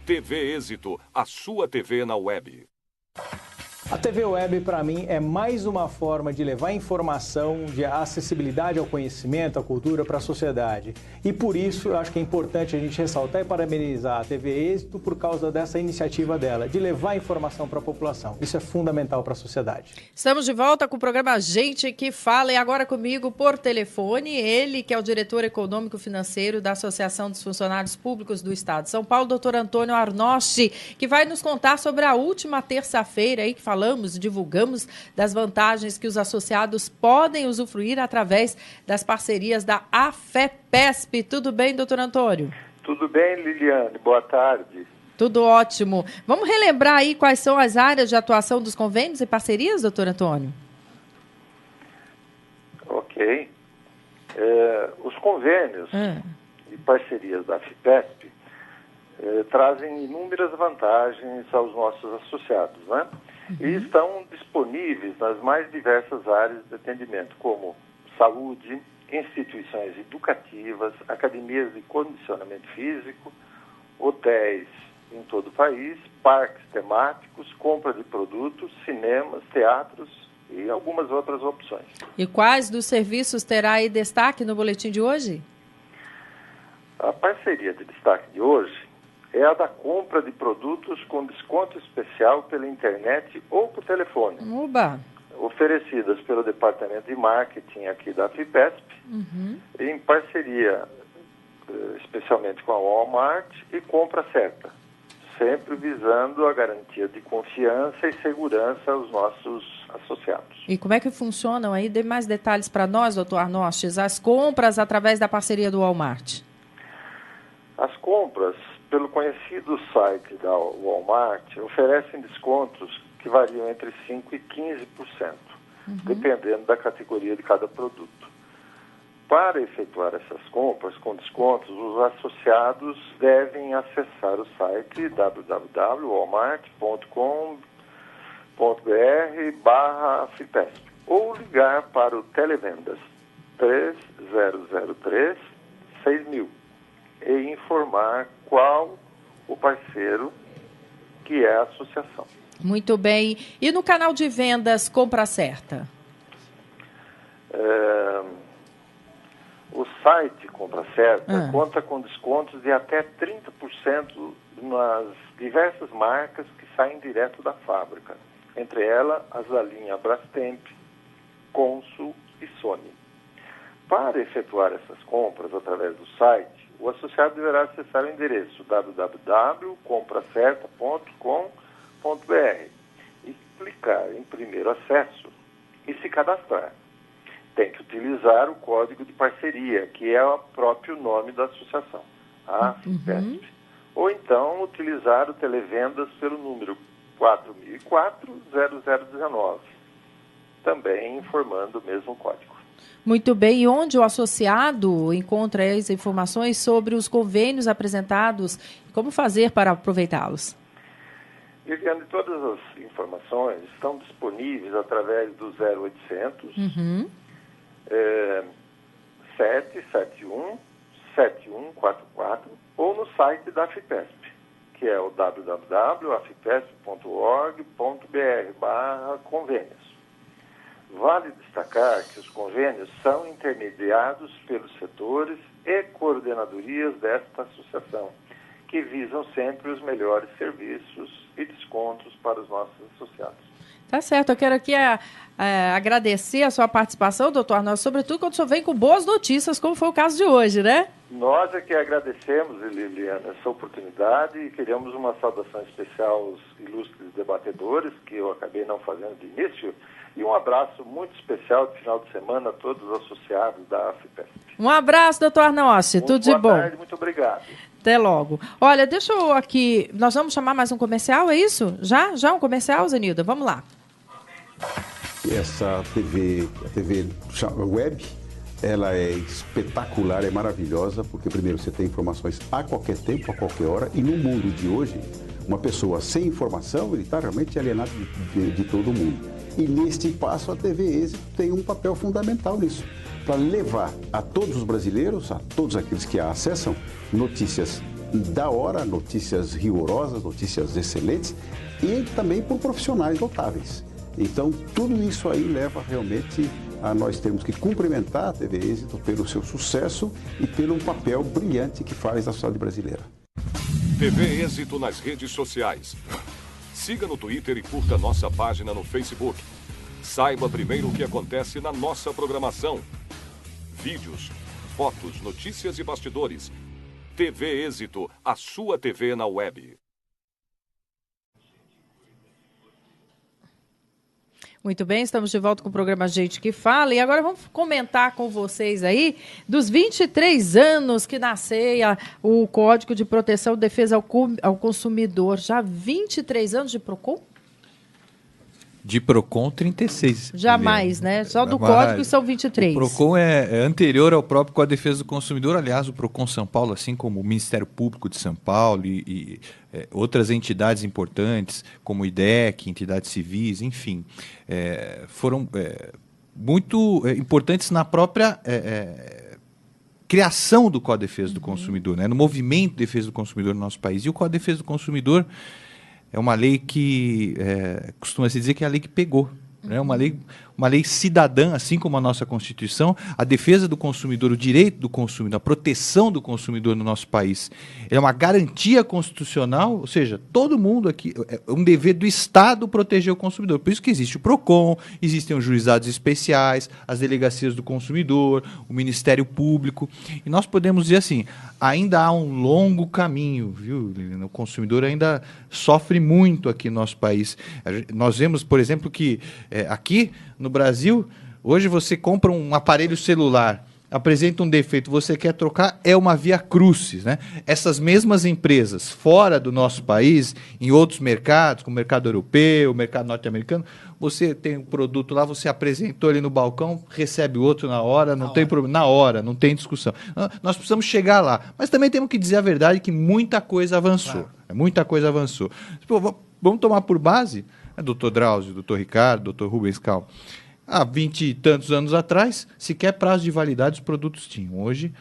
TV Êxito, a sua TV na web. A TV Web, para mim, é mais uma forma de levar informação, de acessibilidade ao conhecimento, à cultura para a sociedade. E por isso, eu acho que é importante a gente ressaltar e parabenizar a TV Êxito por causa dessa iniciativa dela, de levar informação para a população. Isso é fundamental para a sociedade. Estamos de volta com o programa Gente que Fala, e agora comigo por telefone, ele que é o diretor econômico financeiro da Associação dos Funcionários Públicos do Estado de São Paulo, doutor Antônio Arnosti, que vai nos contar sobre a última terça-feira aí que divulgamos das vantagens que os associados podem usufruir através das parcerias da AFEPESP. Tudo bem, doutor Antônio? Tudo bem, Liliane. Boa tarde. Tudo ótimo. Vamos relembrar aí quais são as áreas de atuação dos convênios e parcerias, doutor Antônio? Ok. Os convênios e parcerias da AFEPESP trazem inúmeras vantagens aos nossos associados, né? E estão disponíveis nas mais diversas áreas de atendimento, como saúde, instituições educativas, academias de condicionamento físico, hotéis em todo o país, parques temáticos, compra de produtos, cinemas, teatros e algumas outras opções. E quais dos serviços terá aí destaque no boletim de hoje? A parceria de destaque de hoje é a da compra de produtos com desconto especial pela internet ou por telefone. Uba! Oferecidas pelo Departamento de Marketing aqui da AFEPESP, em parceria especialmente com a Walmart e Compra Certa, sempre visando a garantia de confiança e segurança aos nossos associados. E como é que funcionam aí? Dê mais detalhes para nós, doutor Arnosti, as compras através da parceria do Walmart. As compras pelo conhecido site da Walmart oferecem descontos que variam entre 5% e 15%, dependendo da categoria de cada produto. Para efetuar essas compras com descontos, os associados devem acessar o site www.walmart.com.br/AFEPESP ou ligar para o Televendas 3003 6000 e informar qual o parceiro que é a associação. Muito bem. E no canal de vendas Compra Certa? O site Compra Certa conta com descontos de até 30% nas diversas marcas que saem direto da fábrica. Entre elas, as da linha Brastemp, Consul e Sony. Para efetuar essas compras através do site, o associado deverá acessar o endereço www.compracerta.com.br e clicar em primeiro acesso e se cadastrar. Tem que utilizar o código de parceria, que é o próprio nome da associação, a AFEPESP. Ou então utilizar o Televendas pelo número 4004-0019, também informando o mesmo código. Muito bem. E onde o associado encontra as informações sobre os convênios apresentados e como fazer para aproveitá-los? Liliane, todas as informações estão disponíveis através do 0800 771 7144 ou no site da AFEPESP, que é o www.afepesp.org.br/convênios. Vale destacar que os convênios são intermediados pelos setores e coordenadorias desta associação, que visam sempre os melhores serviços e descontos para os nossos associados. Tá certo, eu quero aqui agradecer a sua participação, doutor Arnaldo, sobretudo quando o senhor vem com boas notícias, como foi o caso de hoje, né? Nós é que agradecemos, Liliana, essa oportunidade e queremos uma saudação especial aos ilustres debatedores, que eu acabei não fazendo de início, e um abraço muito especial de final de semana a todos os associados da AFPESP. Um abraço, doutor Arnaldo, tudo de bom. Boa tarde, muito obrigado. Até logo. Olha, deixa eu aqui, nós vamos chamar mais um comercial, é isso? Já um comercial, Zenilda? Vamos lá. Essa TV, a TV web, ela é espetacular, é maravilhosa, porque primeiro você tem informações a qualquer tempo, a qualquer hora, e no mundo de hoje, uma pessoa sem informação, ele está realmente alienado de todo mundo. E neste passo, a TV Êxito tem um papel fundamental nisso, para levar a todos os brasileiros, a todos aqueles que a acessam, notícias da hora, notícias rigorosas, notícias excelentes, e também por profissionais notáveis. Então, tudo isso aí leva realmente a nós termos que cumprimentar a TV Êxito pelo seu sucesso e pelo papel brilhante que faz na sociedade brasileira. TV Êxito nas redes sociais. Siga no Twitter e curta nossa página no Facebook. Saiba primeiro o que acontece na nossa programação. Vídeos, fotos, notícias e bastidores. TV Êxito, a sua TV na web. Muito bem, estamos de volta com o programa Gente que Fala. E agora vamos comentar com vocês aí dos 23 anos que nasceia o Código de Proteção e Defesa ao Consumidor. Já 23 anos de PROCON? De PROCON, 36. Jamais, né? Só do Código são 23. O PROCON é anterior ao próprio Código de Defesa do Consumidor. Aliás, o PROCON São Paulo, assim como o Ministério Público de São Paulo e outras entidades importantes, como o IDEC, entidades civis, enfim, foram muito importantes na própria criação do Código de Defesa do Consumidor, né? No movimento de defesa do consumidor no nosso país. E o Código de Defesa do Consumidor é uma lei que costuma-se dizer que é a lei que pegou. Né? Uma lei cidadã, assim como a nossa Constituição. A defesa do consumidor, o direito do consumidor, a proteção do consumidor no nosso país é uma garantia constitucional, ou seja, todo mundo aqui, é um dever do Estado proteger o consumidor. Por isso que existe o PROCON, existem os juizados especiais, as delegacias do consumidor, o Ministério Público. E nós podemos dizer assim, ainda há um longo caminho, viu, Liliana? O consumidor ainda sofre muito aqui no nosso país. Nós vemos, por exemplo, que aqui no Brasil, hoje você compra um aparelho celular, apresenta um defeito, você quer trocar, é uma via crucis, né? Essas mesmas empresas fora do nosso país, em outros mercados, como o mercado europeu, o mercado norte-americano, você tem um produto lá, você apresentou ele no balcão, recebe outro na hora, não tem problema, na hora, não tem discussão. Nós precisamos chegar lá, mas também temos que dizer a verdade que muita coisa avançou. Claro. Muita coisa avançou. Vamos tomar por base, doutor Drauzio, doutor Ricardo, doutor Rubens Cal. Há 20 e tantos anos atrás, sequer prazo de validade os produtos tinham. Hoje,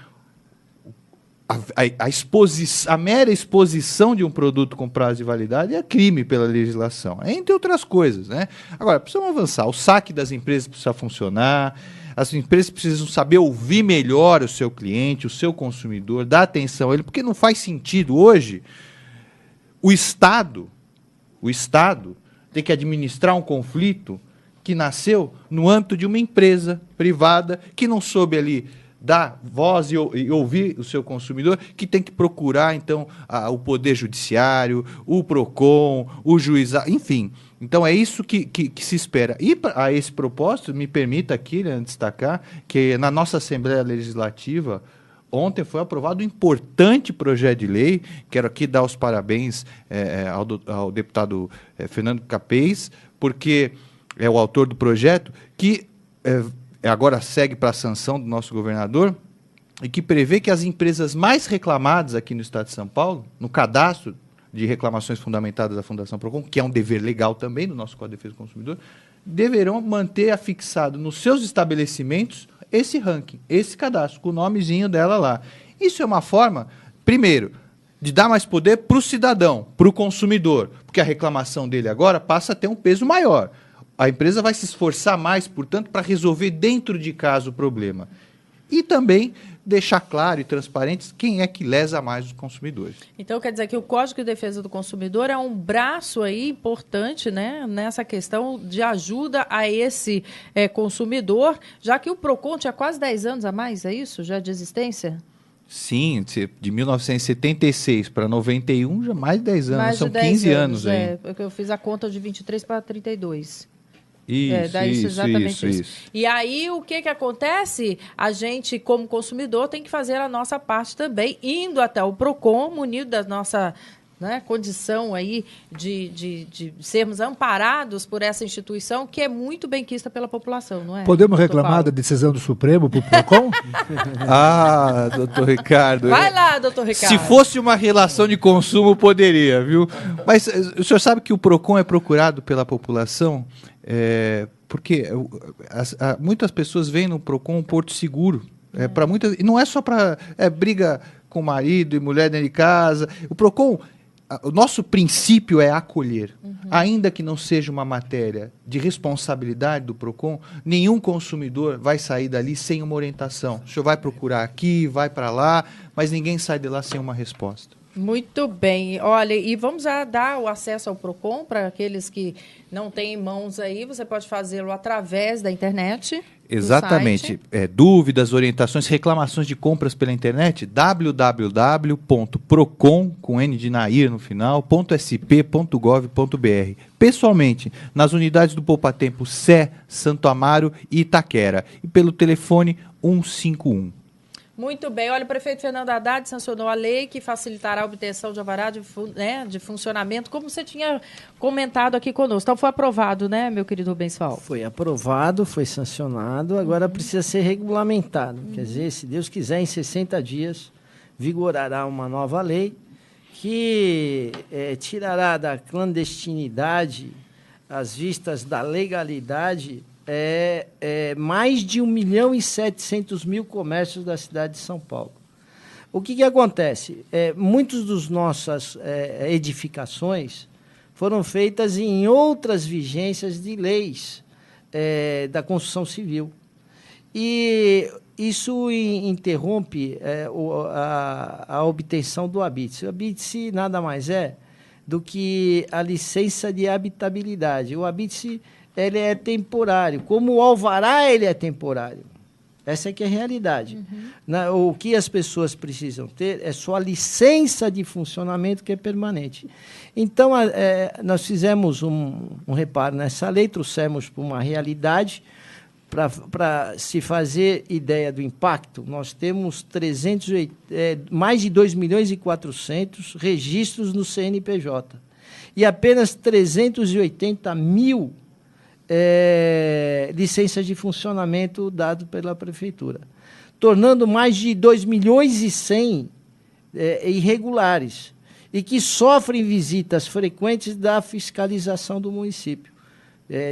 a mera exposição de um produto com prazo de validade é crime pela legislação, entre outras coisas, né? Agora, precisamos avançar. O saque das empresas precisa funcionar, as empresas precisam saber ouvir melhor o seu cliente, o seu consumidor, dar atenção a ele, porque não faz sentido hoje o Estado tem que administrar um conflito que nasceu no âmbito de uma empresa privada que não soube ali dar voz e ouvir o seu consumidor, que tem que procurar, então, o Poder Judiciário, o PROCON, o juizado, enfim. Então, é isso que se espera. E, a esse propósito, me permita aqui destacar que na nossa Assembleia Legislativa, ontem foi aprovado um importante projeto de lei. Quero aqui dar os parabéns ao deputado Fernando Capês, porque é o autor do projeto, que agora segue para a sanção do nosso governador, e que prevê que as empresas mais reclamadas aqui no Estado de São Paulo, no cadastro de reclamações fundamentadas da Fundação PROCON, que é um dever legal também do nosso Código de Defesa do Consumidor, deverão manter afixado nos seus estabelecimentos esse ranking, esse cadastro, com o nomezinho dela lá. Isso é uma forma, primeiro, de dar mais poder para o cidadão, para o consumidor, porque a reclamação dele agora passa a ter um peso maior. A empresa vai se esforçar mais, portanto, para resolver dentro de casa o problema. E também deixar claro e transparente quem é que lesa mais os consumidores. Então, quer dizer que o Código de Defesa do Consumidor é um braço aí importante, né, nessa questão de ajuda a esse consumidor, já que o PROCON tinha quase 10 anos a mais, é isso? Já de existência? Sim, de 1976 para 91, já mais de 10 anos, mais são de 10 15 anos aí. Eu fiz a conta de 23 para 32. Isso. E aí, o que acontece? A gente, como consumidor, tem que fazer a nossa parte também, indo até o PROCON, munido da nossa condição aí de sermos amparados por essa instituição, que é muito benquista pela população, não é? Podemos reclamar da decisão do Supremo para o PROCON? Doutor Ricardo. Vai lá, doutor Ricardo. Se fosse uma relação de consumo, poderia, viu? Mas o senhor sabe que o PROCON é procurado pela população? Porque muitas pessoas veem no PROCON um porto seguro. Para muitas, e não é só para briga com marido e mulher dentro de casa. O PROCON, o nosso princípio é acolher. Ainda que não seja uma matéria de responsabilidade do PROCON, nenhum consumidor vai sair dali sem uma orientação. O senhor vai procurar aqui, vai para lá, mas ninguém sai de lá sem uma resposta. Muito bem. Olha, e vamos dar o acesso ao PROCON para aqueles que não têm em mãos aí. Você pode fazê-lo através da internet. Exatamente. Dúvidas, orientações, reclamações de compras pela internet, www.procon, com N de Nair no final, .sp.gov.br. Pessoalmente, nas unidades do Poupa Tempo Sé, Santo Amaro e Itaquera. E pelo telefone 151. Muito bem. Olha, o prefeito Fernando Haddad sancionou a lei que facilitará a obtenção de alvará de funcionamento, como você tinha comentado aqui conosco. Então, foi aprovado, né, meu querido Rubens Fal? Foi aprovado, foi sancionado, agora precisa ser regulamentado. Quer dizer, se Deus quiser, em 60 dias, vigorará uma nova lei que tirará da clandestinidade, às vistas da legalidade, mais de 1.700.000 comércios da cidade de São Paulo. O que acontece? Muitas das nossas edificações foram feitas em outras vigências de leis da construção civil. E isso interrompe a obtenção do habite-se. O habite-se nada mais é do que a licença de habitabilidade. O habite-se ele é temporário, como o alvará ele é temporário. Essa é que é a realidade. O que as pessoas precisam ter é só a licença de funcionamento que é permanente. Então, nós fizemos um reparo nessa lei, trouxemos para uma realidade, para se fazer ideia do impacto. Nós temos mais de 2.400.000 registros no CNPJ e apenas 380.000 licenças de funcionamento dado pela prefeitura, tornando mais de 2.100.000 irregulares e que sofrem visitas frequentes da fiscalização do município,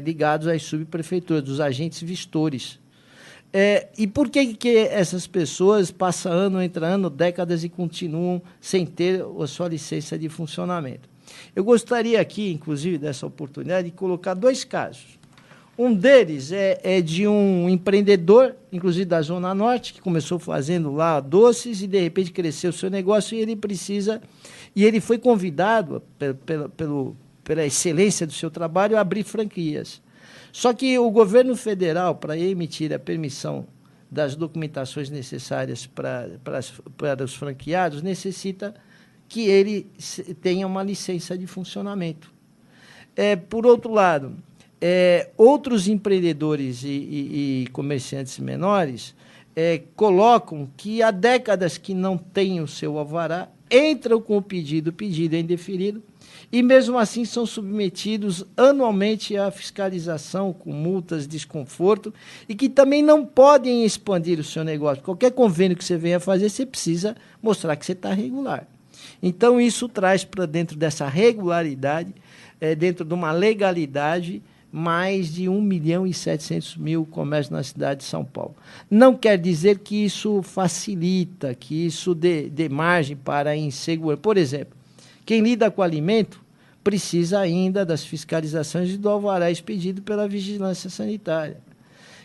ligados às subprefeituras, dos agentes vistores. E por que essas pessoas passam ano, entra ano, décadas e continuam sem ter a sua licença de funcionamento? Eu gostaria aqui, inclusive, dessa oportunidade, de colocar 2 casos. Um deles é de um empreendedor, inclusive da Zona Norte, que começou fazendo lá doces e, de repente, cresceu o seu negócio e ele foi convidado, pela excelência do seu trabalho, a abrir franquias. Só que o governo federal, para emitir a permissão das documentações necessárias para os franqueados, necessita que ele tenha uma licença de funcionamento. Por outro lado, outros empreendedores e comerciantes menores colocam que há décadas que não têm o seu alvará, entram com o pedido é indeferido, e mesmo assim são submetidos anualmente à fiscalização com multas, desconforto, e que também não podem expandir o seu negócio. Qualquer convênio que você venha fazer, você precisa mostrar que você está regular. Então, isso traz para dentro dessa regularidade, dentro de uma legalidade, mais de 1.700.000 comércios na cidade de São Paulo. Não quer dizer que isso facilita, que isso dê margem para a insegurança. Por exemplo, quem lida com alimento precisa ainda das fiscalizações e do alvará expedido pela vigilância sanitária.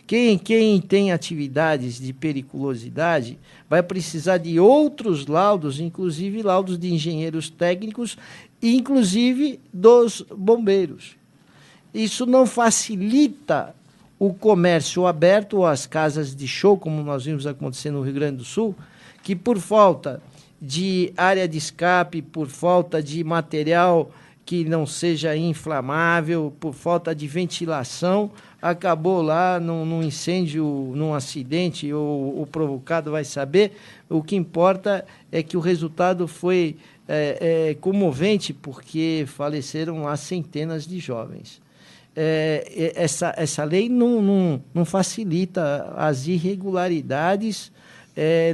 Quem tem atividades de periculosidade vai precisar de outros laudos, inclusive laudos de engenheiros técnicos e inclusive dos bombeiros. Isso não facilita o comércio aberto ou as casas de show, como nós vimos acontecer no Rio Grande do Sul, que por falta de área de escape, por falta de material que não seja inflamável, por falta de ventilação, acabou lá num incêndio, num acidente ou provocado, vai saber. O que importa é que o resultado foi comovente, porque faleceram lá centenas de jovens. Essa lei não facilita as irregularidades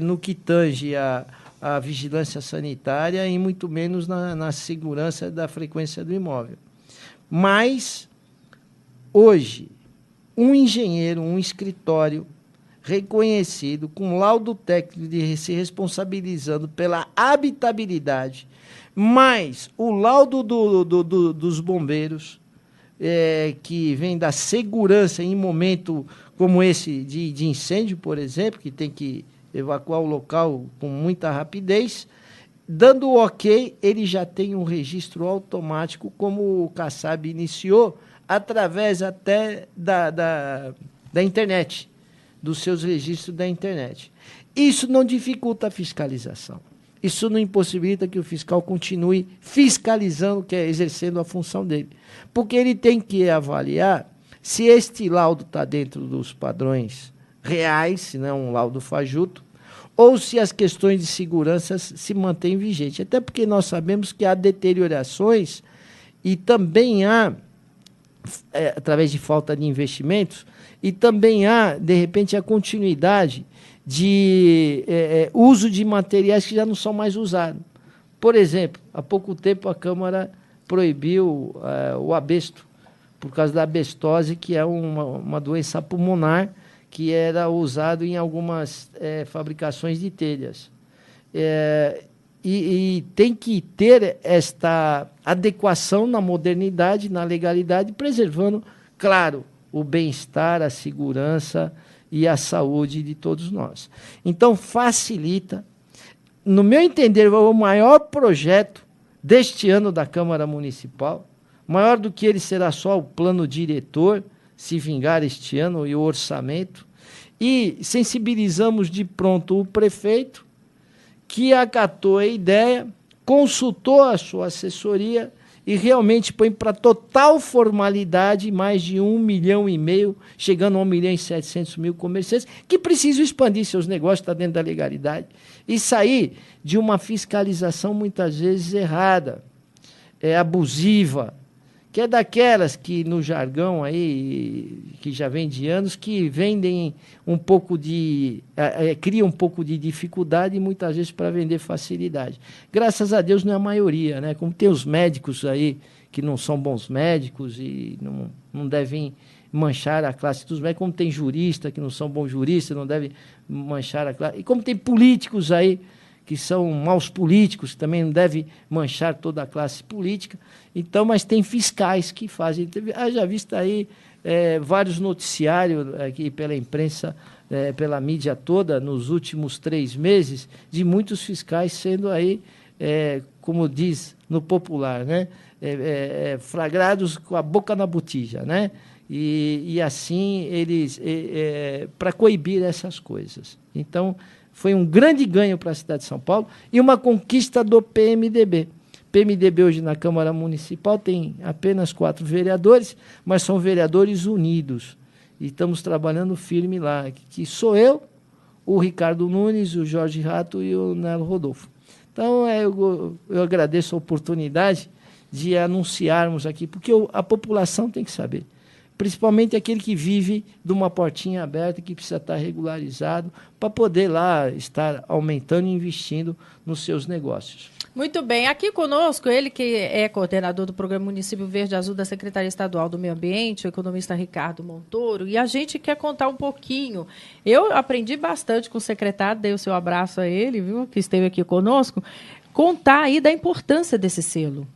no que tange a vigilância sanitária e muito menos na segurança da frequência do imóvel. Mas, hoje, um engenheiro, um escritório reconhecido, com laudo técnico de se responsabilizando pela habitabilidade, mais o laudo dos bombeiros, que vem da segurança em momento como esse de incêndio, por exemplo, que tem que evacuar o local com muita rapidez, dando o ok, ele já tem um registro automático, como o Kassab iniciou, através até da internet, dos seus registros da internet. Isso não dificulta a fiscalização. Isso não impossibilita que o fiscal continue fiscalizando, exercendo a função dele. Porque ele tem que avaliar se este laudo está dentro dos padrões reais, se não é um laudo fajuto, ou se as questões de segurança se mantêm vigentes. Até porque nós sabemos que há deteriorações e também há, através de falta de investimentos, e também há, de repente, a continuidade de uso de materiais que já não são mais usados. Por exemplo, há pouco tempo a Câmara proibiu o abesto, por causa da abestose, que é uma doença pulmonar que era usado em algumas fabricações de telhas. E tem que ter esta adequação na modernidade, na legalidade, preservando, claro, o bem-estar, a segurança e a saúde de todos nós. Então, facilita. No meu entender, o maior projeto deste ano da Câmara Municipal, maior do que ele será só o plano diretor, se vingar este ano, e o orçamento, e sensibilizamos de pronto o prefeito, que acatou a ideia, consultou a sua assessoria e realmente põe para total formalidade mais de 1,5 milhão, chegando a 1.700.000 comerciantes, que precisam expandir seus negócios, está dentro da legalidade, e sair de uma fiscalização muitas vezes errada, abusiva, que é daquelas que, no jargão aí, que já vem de anos, que vendem um pouco criam um pouco de dificuldade e muitas vezes para vender facilidade. Graças a Deus não é a maioria, né? Como tem os médicos aí que não são bons médicos e não devem manchar a classe dos médicos, como tem jurista que não são bons juristas, não devem manchar a classe, e como tem políticos aí que são maus políticos, também não deve manchar toda a classe política. Então, mas tem fiscais que fazem. Já visto aí vários noticiários aqui pela imprensa, pela mídia toda, nos últimos 3 meses, de muitos fiscais sendo aí, como diz no popular, né? Flagrados com a boca na botija, né? E assim, eles, para coibir essas coisas. Então, foi um grande ganho para a cidade de São Paulo e uma conquista do PMDB. PMDB hoje na Câmara Municipal tem apenas 4 vereadores, mas são vereadores unidos. E estamos trabalhando firme lá, que sou eu, o Ricardo Nunes, o Jorge Rato e o Nelo Rodolfo. Então, eu agradeço a oportunidade de anunciarmos aqui, porque a população tem que saber. Principalmente aquele que vive de uma portinha aberta, que precisa estar regularizado, para poder lá estar aumentando e investindo nos seus negócios. Muito bem. Aqui conosco, ele que é coordenador do Programa Município Verde Azul da Secretaria Estadual do Meio Ambiente, o economista Ricardo Montoro, e a gente quer contar um pouquinho. Eu aprendi bastante com o secretário, dei o seu abraço a ele, viu, que esteve aqui conosco, contar aí da importância desse selo.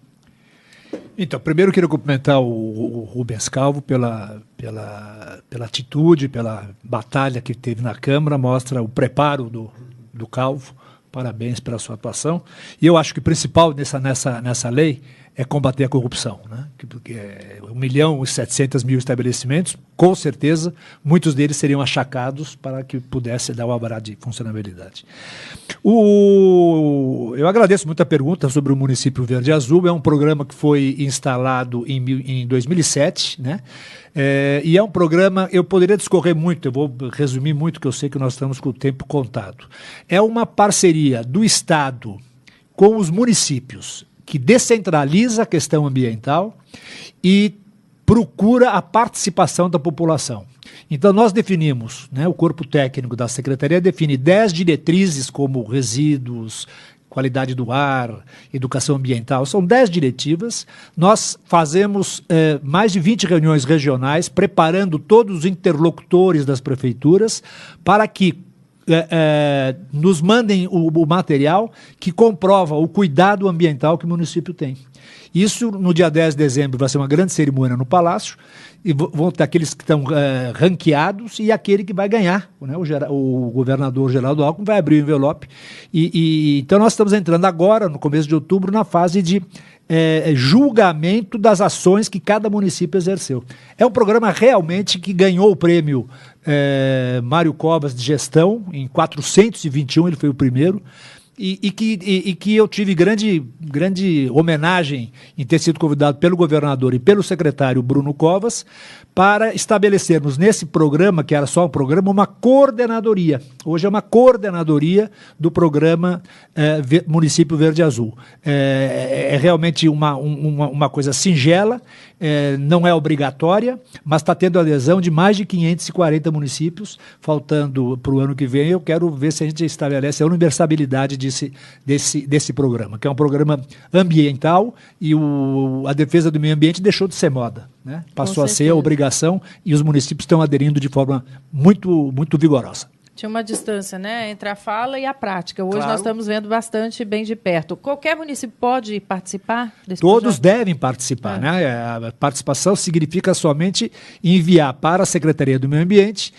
Então, primeiro eu queria cumprimentar o Rubens Calvo pela atitude, pela batalha que teve na Câmara, mostra o preparo do Calvo. Parabéns pela sua atuação. E eu acho que o principal nessa lei é combater a corrupção, né? Porque 1.700.000 estabelecimentos, com certeza, muitos deles seriam achacados para que pudesse dar o alvará de funcionabilidade. Eu agradeço muito a pergunta sobre o município Verde Azul. É um programa que foi instalado em 2007, né? E é um programa, eu poderia discorrer muito, eu vou resumir muito, que eu sei que nós estamos com o tempo contado. É uma parceria do Estado com os municípios, que descentraliza a questão ambiental e procura a participação da população. Então, nós definimos, né, o corpo técnico da Secretaria define 10 diretrizes como resíduos, qualidade do ar, educação ambiental, são 10 diretivas. Nós fazemos mais de 20 reuniões regionais, preparando todos os interlocutores das prefeituras para que nos mandem o material que comprova o cuidado ambiental que o município tem. Isso, no dia 10 de dezembro, vai ser uma grande cerimônia no Palácio, e vão ter aqueles que estão ranqueados e aquele que vai ganhar, né? O governador Geraldo Alckmin vai abrir o envelope. Então, nós estamos entrando agora, no começo de outubro, na fase de julgamento das ações que cada município exerceu. É um programa realmente que ganhou o prêmio Mário Covas de gestão, em 421 ele foi o primeiro, e que eu tive grande homenagem em ter sido convidado pelo governador e pelo secretário Bruno Covas para estabelecermos nesse programa, que era só um programa, uma coordenadoria. Hoje é uma coordenadoria do programa Município Verde Azul. É realmente uma coisa singela, não é obrigatória, mas está tendo adesão de mais de 540 municípios, faltando para o ano que vem. Eu quero ver se a gente estabelece a universabilidade desse programa, que é um programa ambiental, e a defesa do meio ambiente deixou de ser moda, né? Passou a ser a obrigação, e os municípios estão aderindo de forma muito, muito vigorosa. Tinha uma distância, né, entre a fala e a prática. Hoje Claro. nós estamos vendo bastante bem de perto. Qualquer município pode participar desse Todos projeto? devem participar, né? A participação significa somente enviar para a Secretaria do Meio Ambiente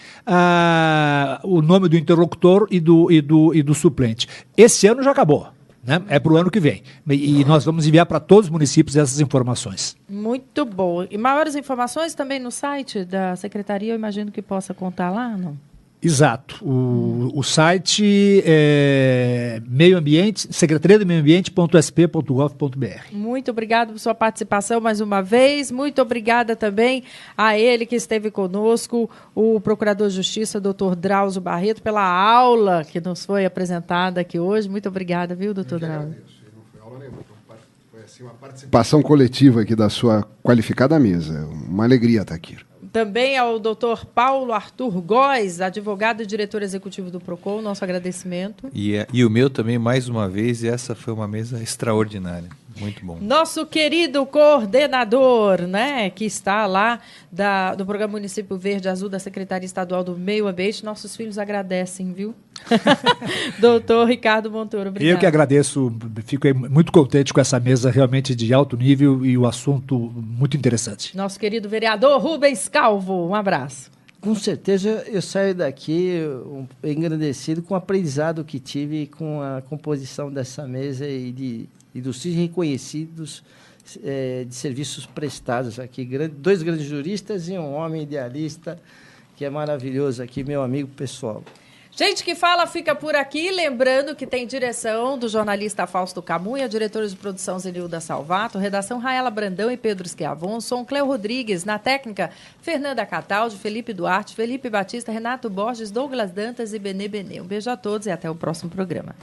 o nome do interlocutor e do suplente. Esse ano já acabou, né? É para o ano que vem. E nós vamos enviar para todos os municípios essas informações. Muito boa. E maiores informações também no site da Secretaria, eu imagino que possa contar lá, não? Exato. O site é Secretaria do Meio Ambiente.sp.gov.br. Muito obrigado por sua participação mais uma vez. Muito obrigada também a ele que esteve conosco, o Procurador de Justiça, doutor Drauzio Barreto, pela aula que nos foi apresentada aqui hoje. Muito obrigada, viu, doutor Drauzio? Não foi aula nenhuma, foi assim uma participação coletiva aqui da sua qualificada mesa. Uma alegria estar aqui. Também ao doutor Paulo Arthur Góes, advogado e diretor executivo do PROCON, nosso agradecimento. E o meu também, mais uma vez, e essa foi uma mesa extraordinária. Muito bom. Nosso querido coordenador, né, que está lá do Programa Município Verde Azul da Secretaria Estadual do Meio Ambiente, nossos filhos agradecem, viu? Doutor Ricardo Montoro, obrigado. Eu que agradeço, fico muito contente com essa mesa realmente de alto nível e o assunto muito interessante. Nosso querido vereador Rubens Calvo, um abraço. Com certeza eu saio daqui engrandecido com o aprendizado que tive com a composição dessa mesa e dos reconhecidos de serviços prestados aqui. Dois grandes juristas e um homem idealista, que é maravilhoso aqui, meu amigo pessoal. Gente que fala fica por aqui, lembrando que tem direção do jornalista Fausto Camunha, diretores de produção Zenilda Salvato, redação Raela Brandão e Pedro Schiavon, som Cléo Rodrigues, na técnica Fernanda Cataldi, Felipe Duarte, Felipe Batista, Renato Borges, Douglas Dantas e Benê Benê. Um beijo a todos e até o próximo programa.